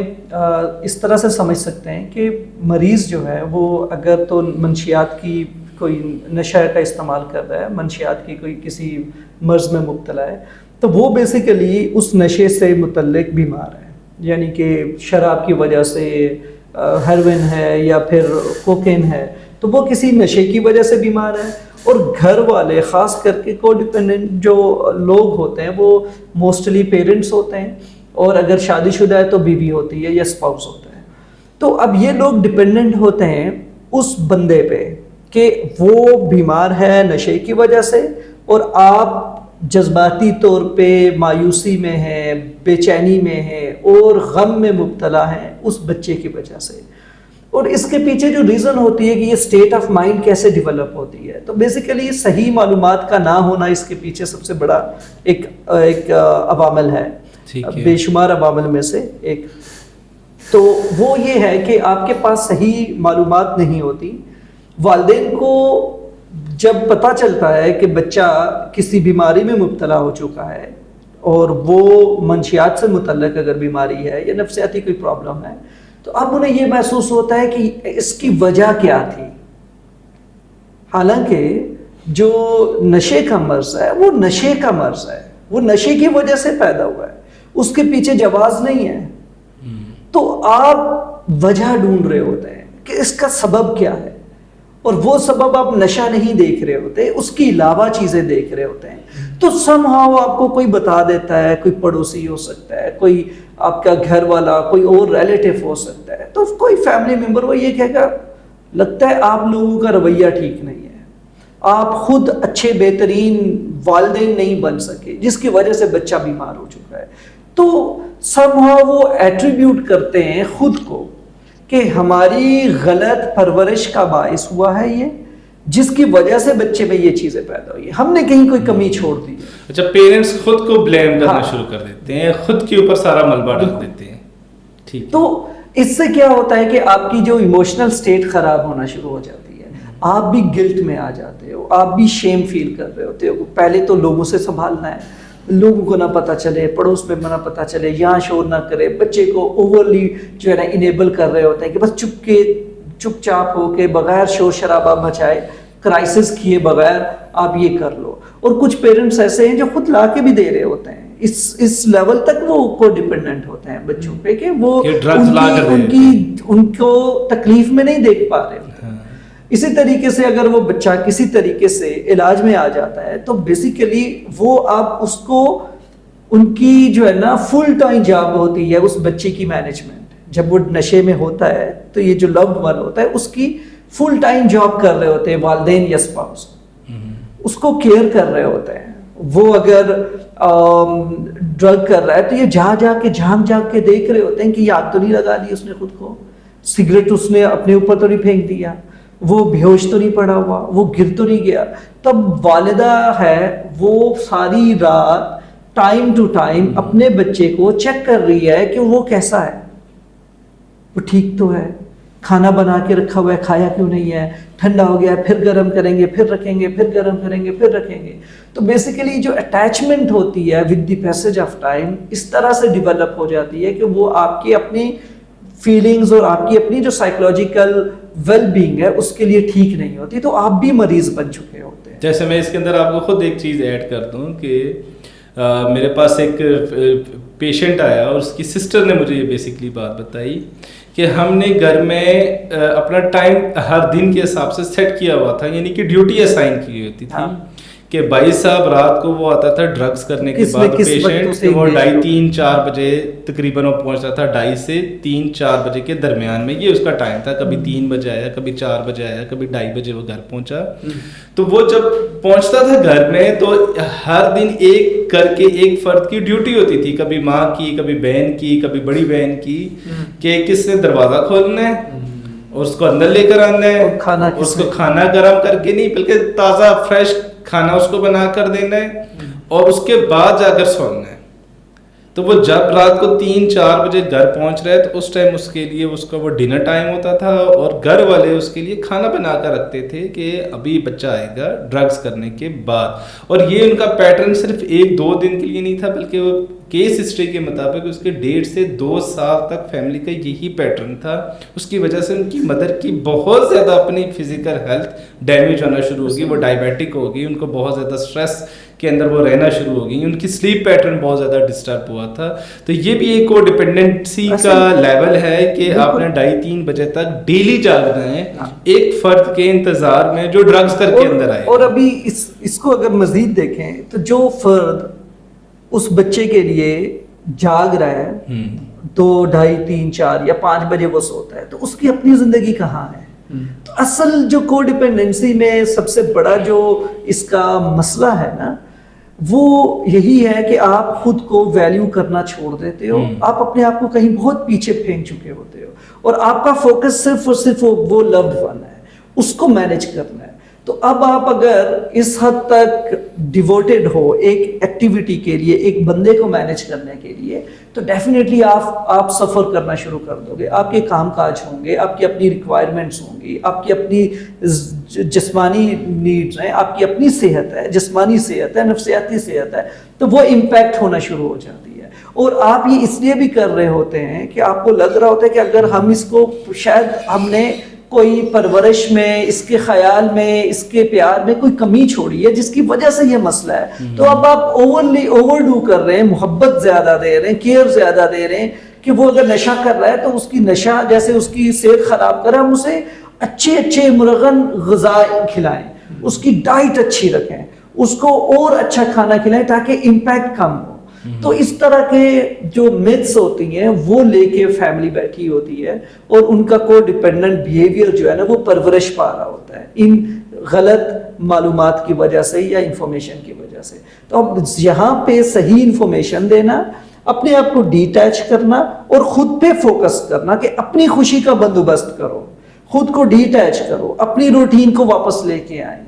اس طرح سے سمجھ سکتے ہیں کہ مریض جو ہے وہ اگر تو منشیات کی کوئی نشہ کا استعمال کر رہا ہے, منشیات کی کوئی کسی مرض میں مبتلا ہے, تو وہ بیسیکلی اس نشے سے متعلق بیمار ہے. یعنی کہ شراب کی وجہ سے, ہیروئن ہے یا پھر کوکین ہے, تو وہ کسی نشے کی وجہ سے بیمار ہے. اور گھر والے خاص کر کے کو ڈپینڈنٹ جو لوگ ہوتے ہیں وہ موسٹلی پیرنٹس ہوتے ہیں, اور اگر شادی شدہ ہے تو بیوی ہوتی ہے یا اسپاؤس ہوتا ہے. تو اب یہ لوگ ڈپینڈنٹ ہوتے ہیں اس بندے پہ کہ وہ بیمار ہے نشے کی وجہ سے, اور آپ جذباتی طور پہ مایوسی میں ہیں، بے چینی میں ہیں اور غم میں مبتلا ہیں اس بچے کی وجہ سے. اور اس کے پیچھے جو ریزن ہوتی ہے کہ یہ اسٹیٹ آف مائنڈ کیسے ڈیولپ ہوتی ہے، تو بیسیکلی صحیح معلومات کا نہ ہونا اس کے پیچھے سب سے بڑا ایک عوامل ہے، بے شمار عوامل میں سے ایک. تو وہ یہ ہے کہ آپ کے پاس صحیح معلومات نہیں ہوتی. والدین کو جب پتہ چلتا ہے کہ بچہ کسی بیماری میں مبتلا ہو چکا ہے اور وہ منشیات سے متعلق اگر بیماری ہے یا نفسیاتی کوئی پرابلم ہے، تو اب انہیں یہ محسوس ہوتا ہے کہ اس کی وجہ کیا تھی. حالانکہ جو نشے کا مرض ہے وہ نشے کا مرض ہے، وہ نشے کی وجہ سے پیدا ہوا ہے، اس کے پیچھے جواز نہیں ہے. تو آپ وجہ ڈھونڈ رہے ہوتے ہیں کہ اس کا سبب کیا ہے، اور وہ سبب آپ نشہ نہیں دیکھ رہے ہوتے، اس کی علاوہ چیزیں دیکھ رہے ہوتے ہیں. تو somehow آپ کو کوئی بتا دیتا ہے، کوئی پڑوسی ہو سکتا ہے، کوئی آپ کا گھر والا، کوئی اور ریلیٹیو ہو سکتا ہے، تو کوئی فیملی ممبر وہ یہ کہے گا لگتا ہے آپ لوگوں کا رویہ ٹھیک نہیں ہے، آپ خود اچھے بہترین والدین نہیں بن سکے جس کی وجہ سے بچہ بیمار ہو چکا ہے. تو somehow وہ ایٹریبیوٹ کرتے ہیں خود کو کہ ہماری غلط پرورش کا باعث ہوا ہے یہ، جس کی وجہ سے بچے میں یہ چیزیں پیدا ہوئی ہیں، ہم نے کہیں کوئی کمی چھوڑ دی. اچھا، پیرنٹس خود کو بلیم کرنا شروع کر دیتے ہیں، خود کے اوپر سارا ملبہ ڈال دیتے ہیں. ٹھیک. تو اس سے کیا ہوتا ہے کہ آپ کی جو ایموشنل سٹیٹ خراب ہونا شروع ہو جاتی ہے، آپ بھی گلٹ میں آ جاتے ہو، آپ بھی شیم فیل کر رہے ہوتے ہو. پہلے تو لوگوں سے سنبھالنا ہے، لوگوں کو نہ پتہ چلے، پڑوس میں نہ پتہ چلے، یہاں شور نہ کرے، بچے کو اوورلی جو ہے نا انیبل کر رہے ہوتے ہیں کہ بس چپ چاپ ہو کے بغیر شور شرابہ مچائے، کرائسس کیے بغیر آپ یہ کر لو. اور کچھ پیرنٹس ایسے ہیں جو خود لا کے بھی دے رہے ہوتے ہیں، اس لیول تک وہ کو ڈیپینڈنٹ ہوتے ہیں بچوں پہ کہ وہ ان کو تکلیف میں نہیں دیکھ پا رہے ہوتے. اسی طریقے سے اگر وہ بچہ کسی طریقے سے علاج میں آ جاتا ہے تو بیسیکلی وہ آپ اس کو ان کی جو ہے نا فل ٹائم جاب ہوتی ہے اس بچے کی مینجمنٹ. جب وہ نشے میں ہوتا ہے تو یہ جو لوڈ ون ہوتا ہے اس کی فل ٹائم جاب کر رہے ہوتے ہیں والدین یا اسپاؤس، اس کو کیئر کر رہے ہوتے ہیں. وہ اگر ڈرگ کر رہا ہے تو یہ جھانک کے دیکھ رہے ہوتے ہیں کہ یہ آگ تو نہیں لگا دی اس نے خود کو، سگریٹ اس نے اپنے اوپر تو نہیں پھینک دیا، وہ بے ہوش تو نہیں پڑا ہوا، وہ گر تو نہیں گیا. تب والدہ ہے وہ ساری رات ٹائم ٹو ٹائم اپنے بچے کو چیک کر رہی ہے کہ وہ کیسا ہے، وہ ٹھیک تو ہے، کھانا بنا کے رکھا ہوا ہے کھایا کیوں نہیں ہے، ٹھنڈا ہو گیا پھر گرم کریں گے پھر رکھیں گے، پھر گرم کریں گے پھر رکھیں گے. تو بیسیکلی جو اٹیچمنٹ ہوتی ہے with the passage of time اس طرح سے ڈیولپ ہو جاتی ہے کہ وہ آپ کی اپنی فیلنگز اور آپ کی اپنی جو سائیکولوجیکل ویل بینگ ہے اس کے لیے ٹھیک نہیں ہوتی، تو آپ بھی مریض بن چکے ہوتے ہیں. جیسے میں اس کے اندر آپ کو خود ایک چیز ایڈ کر دوں کہ میرے پاس ایک پیشنٹ آیا اور اس کی سسٹر نے مجھے یہ بیسکلی بات بتائی کہ ہم نے گھر میں اپنا ٹائم ہر دن کے حساب سے سیٹ کیا ہوا تھا، یعنی کہ ڈیوٹی اسائن کی ہوتی تھی کہ بھائی صاحب رات کو وہ آتا تھا ڈرگس کرنے کے بعد پیشنٹ، وہ 2:30-4 بجے تقریباً وہ پہنچتا تھا، 2:30 سے 3-4 بجے کے درمیان میں، یہ اس کا ٹائم تھا. کبھی 3 بجے آیا، کبھی 4 بجے آیا، کبھی 2:30 بجے وہ گھر پہنچا. تو وہ جب پہنچتا تھا گھر میں تو ہر دن ایک کر کے ایک فرد کی ڈیوٹی ہوتی تھی، کبھی ماں کی، کبھی بہن کی، کبھی بڑی بہن کی، کہ کس نے دروازہ کھولنا ہے اور اس کو اندر لے کر آنا ہے، اس کو کھانا گرم کر کے نہیں بلکہ تازہ فریش کھانا اس کو بنا کر دینا ہے اور اس کے بعد جا کر سونا ہے. تو وہ جب رات کو 3-4 بجے گھر پہنچ رہے تو اس ٹائم اس کے لیے اس کا وہ ڈنر ٹائم ہوتا تھا اور گھر والے اس کے لیے کھانا بنا کر رکھتے تھے کہ ابھی بچہ آئے گا ڈرگس کرنے کے بعد. اور یہ ان کا پیٹرن صرف 1-2 دن کے لیے نہیں تھا بلکہ وہ کیس ہسٹری کے مطابق اس کے 1.5 سے 2 سال تک فیملی کا یہی پیٹرن تھا. اس کی وجہ سے ان کی مدر کی بہت زیادہ اپنی فزیکل ہیلتھ ڈیمیج ہونا شروع ہوگی، وہ ڈائبیٹک ہوگی، ان کو بہت زیادہ اسٹریس کے اندر وہ رہنا شروع ہو گئی، ان کی سلیپ پیٹرن بہت زیادہ ڈسٹرب ہوا تھا. تو یہ بھی ایک کو ڈپینڈنسی کا لیول ہے کہ آپ نے 2:30-3 بجے تک ڈیلی جاگنا ہے ایک فرد کے انتظار میں جو ڈرگز کر کے اندر آئے. اور ابھی اس کو اگر مزید دیکھیں تو جو فرد اس بچے کے لیے جاگ رہا ہے 2, 2:30, 3, 4 یا 5 بجے وہ سوتا ہے تو اس کی اپنی زندگی کہاں ہے؟ تو اصل جو کو ڈیپینڈنسی میں سب سے بڑا جو اس کا مسئلہ ہے نا وہ یہی ہے کہ آپ خود کو ویلیو کرنا چھوڑ دیتے ہو, آپ اپنے آپ کو کہیں بہت پیچھے پھینک چکے ہوتے ہو, اور آپ کا فوکس صرف اور صرف وہ لوڈ ون ہے, اس کو مینیج کرنا ہے. تو اب آپ اگر اس حد تک ڈیووٹیڈ ہو ایک ایکٹیویٹی کے لیے, ایک بندے کو مینیج کرنے کے لیے, تو ڈیفینیٹلی آپ سفر کرنا شروع کر دو گے. آپ کے کام کاج ہوں گے, آپ کی اپنی ریکوائرمنٹس ہوں گی, آپ کی اپنی جسمانی نیڈز ہیں, آپ کی اپنی صحت ہے, جسمانی صحت ہے, نفسیاتی صحت ہے, تو وہ امپیکٹ ہونا شروع ہو جاتی ہے. اور آپ یہ اس لیے بھی کر رہے ہوتے ہیں کہ آپ کو لگ رہا ہوتا ہے کہ اگر ہم اس کو, شاید ہم نے کوئی پرورش میں, اس کے خیال میں, اس کے پیار میں کوئی کمی چھوڑی ہے جس کی وجہ سے یہ مسئلہ ہے. تو اب آپ اوور ڈو کر رہے ہیں, محبت زیادہ دے رہے ہیں, کیئر زیادہ دے رہے ہیں, کہ وہ اگر نشہ کر رہا ہے تو اس کی نشہ جیسے اس کی صحت خراب کرے, ہم اسے اچھے مرغن غذا کھلائیں, اس کی ڈائٹ اچھی رکھیں, اس کو اور اچھا کھانا کھلائیں تاکہ امپیکٹ کم ہو. تو اس طرح کے جو میتھس ہوتی ہیں وہ لے کے فیملی بیٹھی ہوتی ہے, اور ان کا کو ڈیپینڈنٹ بیہیویئر جو ہے نا وہ پرورش پا رہا ہوتا ہے ان غلط معلومات کی وجہ سے یا انفارمیشن کی وجہ سے. تو اب یہاں پہ صحیح انفارمیشن دینا, اپنے آپ کو ڈیٹیچ کرنا اور خود پہ فوکس کرنا کہ اپنی خوشی کا بندوبست کرو, خود کو ڈیٹیچ کرو, اپنی روٹین کو واپس لے کے آئیں,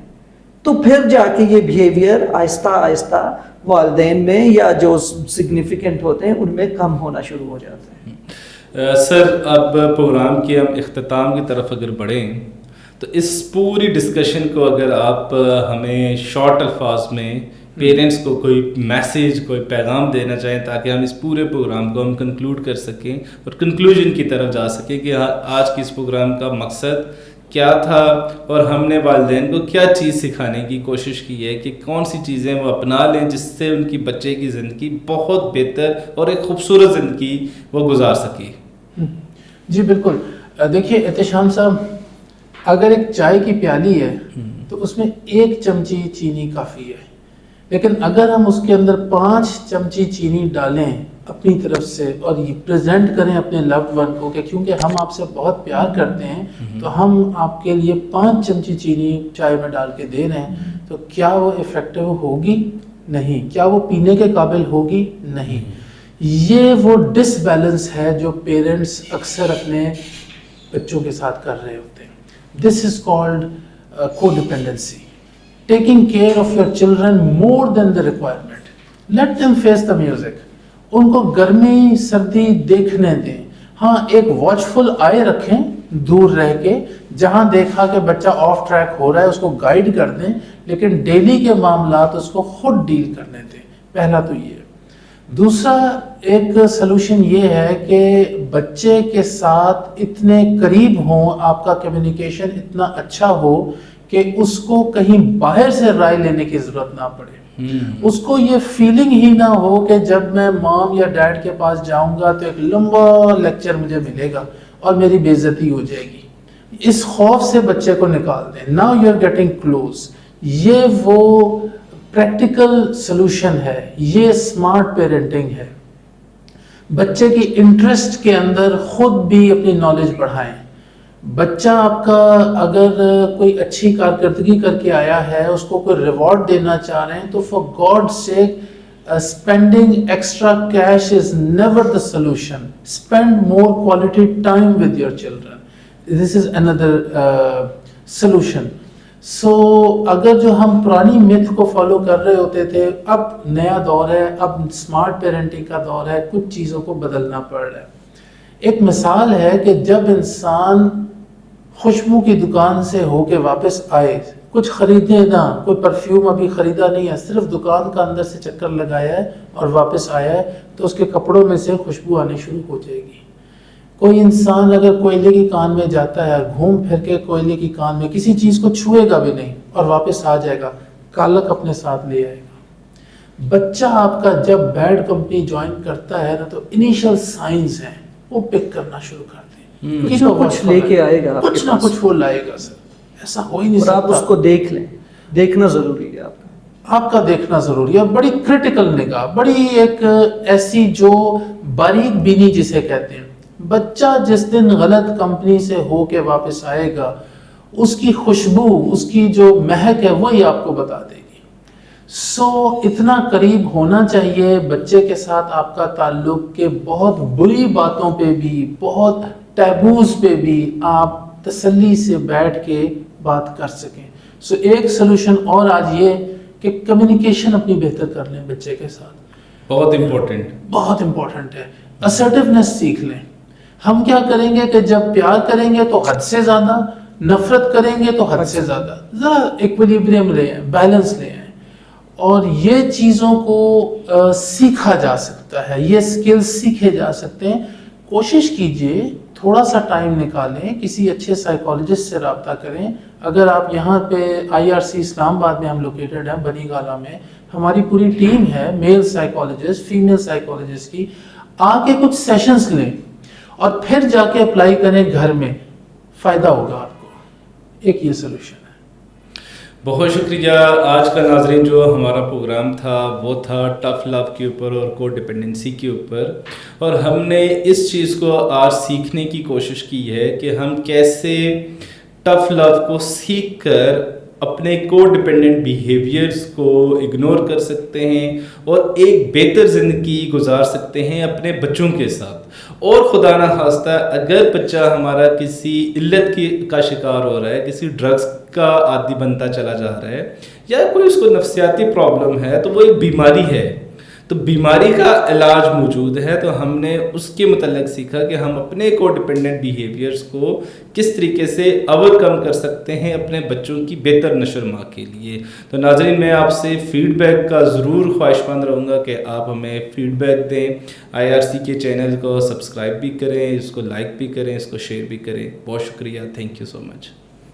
تو پھر جا کے یہ بیہیویئر آہستہ آہستہ والدین میں یا جو سگنیفیکنٹ ہوتے ہیں ان میں کم ہونا شروع ہو جاتے ہیں. سر اب پروگرام کے ہم اختتام کی طرف اگر بڑھیں تو اس پوری ڈسکشن کو اگر آپ ہمیں شارٹ الفاظ میں پیرنٹس کو کوئی میسیج, کوئی پیغام دینا چاہیں تاکہ ہم اس پورے پروگرام کو ہم کنکلوڈ کر سکیں اور کنکلوژن کی طرف جا سکیں کہ آج کی اس پروگرام کا مقصد کیا تھا اور ہم نے والدین کو کیا چیز سکھانے کی کوشش کی ہے کہ کون سی چیزیں وہ اپنا لیں جس سے ان کی بچے کی زندگی بہت بہتر اور ایک خوبصورت زندگی وہ گزار سکے. جی بالکل. دیکھیے احتشام صاحب, اگر ایک چائے کی پیالی ہے تو اس میں 1 چمچی چینی کافی ہے, لیکن اگر ہم اس کے اندر 5 چمچی چینی ڈالیں اپنی طرف سے اور یہ پریزنٹ کریں اپنے لوڈ ون کو کہ کیونکہ ہم آپ سے بہت پیار کرتے ہیں تو ہم آپ کے لیے 5 چمچی چینی چائے میں ڈال کے دے رہے ہیں, تو کیا وہ افیکٹو ہوگی؟ نہیں. کیا وہ پینے کے قابل ہوگی؟ نہیں. یہ وہ ڈس بیلنس ہے جو پیرنٹس اکثر اپنے بچوں کے ساتھ کر رہے ہوتے ہیں. This is called codependency. Taking care of your children more than the requirement. Let them face the music. ان کو گرمی سردی دیکھنے دیں. ہاں, ایک واچ فل آئے رکھیں دور رہ کے, جہاں دیکھا کہ بچہ آف ٹریک ہو رہا ہے اس کو گائیڈ کر دیں, لیکن ڈیلی کے معاملات اس کو خود ڈیل کرنے دیں. پہلا تو یہ. دوسرا ایک سلوشن یہ ہے کہ بچے کے ساتھ اتنے قریب ہوں, آپ کا کمیونیکیشن اتنا اچھا ہو کہ اس کو کہیں باہر سے رائے لینے کی ضرورت نہ پڑے. اس کو یہ فیلنگ ہی نہ ہو کہ جب میں مام یا ڈیڈ کے پاس جاؤں گا تو ایک لمبا لیکچر مجھے ملے گا اور میری بے عزتی ہو جائے گی. اس خوف سے بچے کو نکال دیں. Now you are getting close. یہ وہ پریکٹیکل سلوشن ہے, یہ اسمارٹ پیرنٹنگ ہے. بچے کی انٹرسٹ کے اندر خود بھی اپنی نالج بڑھائیں. بچہ آپ کا اگر کوئی اچھی کارکردگی کر کے آیا ہے, اس کو کوئی ریوارڈ دینا چاہ رہے ہیں, تو for God sake spending extra cash is never the solution. Spend more quality time with your children. This is another solution. So اگر جو ہم پرانی میتھ کو فالو کر رہے ہوتے تھے, اب نیا دور ہے, اب اسمارٹ پیرنٹنگ کا دور ہے, کچھ چیزوں کو بدلنا پڑ رہا ہے. ایک مثال ہے کہ جب انسان خوشبو کی دکان سے ہو کے واپس آئے, کچھ خریدے نہ, کوئی پرفیوم ابھی خریدا نہیں ہے, صرف دکان کا اندر سے چکر لگایا ہے اور واپس آیا ہے, تو اس کے کپڑوں میں سے خوشبو آنی شروع ہو جائے گی. کوئی انسان اگر کوئلے کی کان میں جاتا ہے, گھوم پھر کے کوئلے کی کان میں کسی چیز کو چھوئے گا بھی نہیں اور واپس آ جائے گا, کالک اپنے ساتھ لے آئے گا. بچہ آپ کا جب بیڈ کمپنی جوائن کرتا ہے نا, تو انیشل سائنز ہیں وہ پک کرنا شروع کر دیں. کچھ لے کے آئے گا, کچھ نہ کچھ وہ لائے گا. سر ایسا ہو ہی نہیں سکتا. اور آپ اس کو دیکھ لیں, دیکھنا ضروری ہے. آپ کا دیکھنا ضروری ہے. بڑی کریٹیکل نگاہ, بڑی ایک ایسی جو باریک بینی جسے کہتے ہیں. بچہ جس دن غلط کمپنی سے ہو کے واپس آئے گا, اس کی خوشبو, اس کی جو مہک ہے وہی آپ کو بتا دے گی. سو اتنا قریب ہونا چاہیے بچے کے ساتھ آپ کا تعلق کہ بہت بری باتوں پہ بھی بہت ٹیبوز پہ بھی آپ تسلی سے بیٹھ کے بات کر سکیں. سو ایک سلوشن اور آج یہ کہ کمیونیکیشن اپنی بہتر کر لیں بچے کے ساتھ. بہت امپورٹنٹ ہے. اسرٹیونیس سیکھ لیں. ہم کیا کریں گے کہ جب پیار کریں گے تو حد سے زیادہ, نفرت کریں گے تو حد سے زیادہ. ذرا ایکویلیبریم لے آئیں, بیلنس لے آئیں, اور یہ چیزوں کو سیکھا جا سکتا ہے, یہ سکلز سیکھے جا سکتے ہیں. کوشش کیجئے تھوڑا سا ٹائم نکالیں, کسی اچھے سائیکالوجسٹ سے رابطہ کریں. اگر آپ یہاں پہ IRC اسلام آباد میں ہم لوکیٹڈ ہیں, بنی گالا میں ہماری پوری ٹیم ہے, میل سائیکالوجسٹ, فیمیل سائیکالوجسٹ کی. آ کے کچھ سیشنز لیں اور پھر جا کے اپلائی کریں گھر میں, فائدہ ہوگا آپ کو. ایک یہ سلوشن ہے. بہت شکریہ. آج کا ناظرین جو ہمارا پروگرام تھا وہ تھا ٹف لو کے اوپر اور کو ڈپینڈنسی کے اوپر, اور ہم نے اس چیز کو آج سیکھنے کی کوشش کی ہے کہ ہم کیسے ٹف لو کو سیکھ کر اپنے کو ڈپینڈنٹ بیہیویئرس کو اگنور کر سکتے ہیں اور ایک بہتر زندگی گزار سکتے ہیں اپنے بچوں کے ساتھ. اور خدا نہ خواستہ اگر بچہ ہمارا کسی علت کا شکار ہو رہا ہے, کسی ڈرگس کا عادی بنتا چلا جا رہا ہے, یا کوئی اس کو نفسیاتی پرابلم ہے, تو وہ ایک بیماری ہے, تو بیماری کا علاج موجود ہے. تو ہم نے اس کے متعلق سیکھا کہ ہم اپنے کو ڈپینڈنٹ بیہیویئرس کو کس طریقے سے اوور کم کر سکتے ہیں اپنے بچوں کی بہتر نشو و نما کے لیے. تو ناظرین میں آپ سے فیڈ بیک کا ضرور خواہش مند رہوں گا کہ آپ ہمیں فیڈ بیک دیں. IRC کے چینل کو سبسکرائب بھی کریں, اس کو لائک بھی کریں, اس کو شیئر بھی کریں. بہت شکریہ. Thank you so much.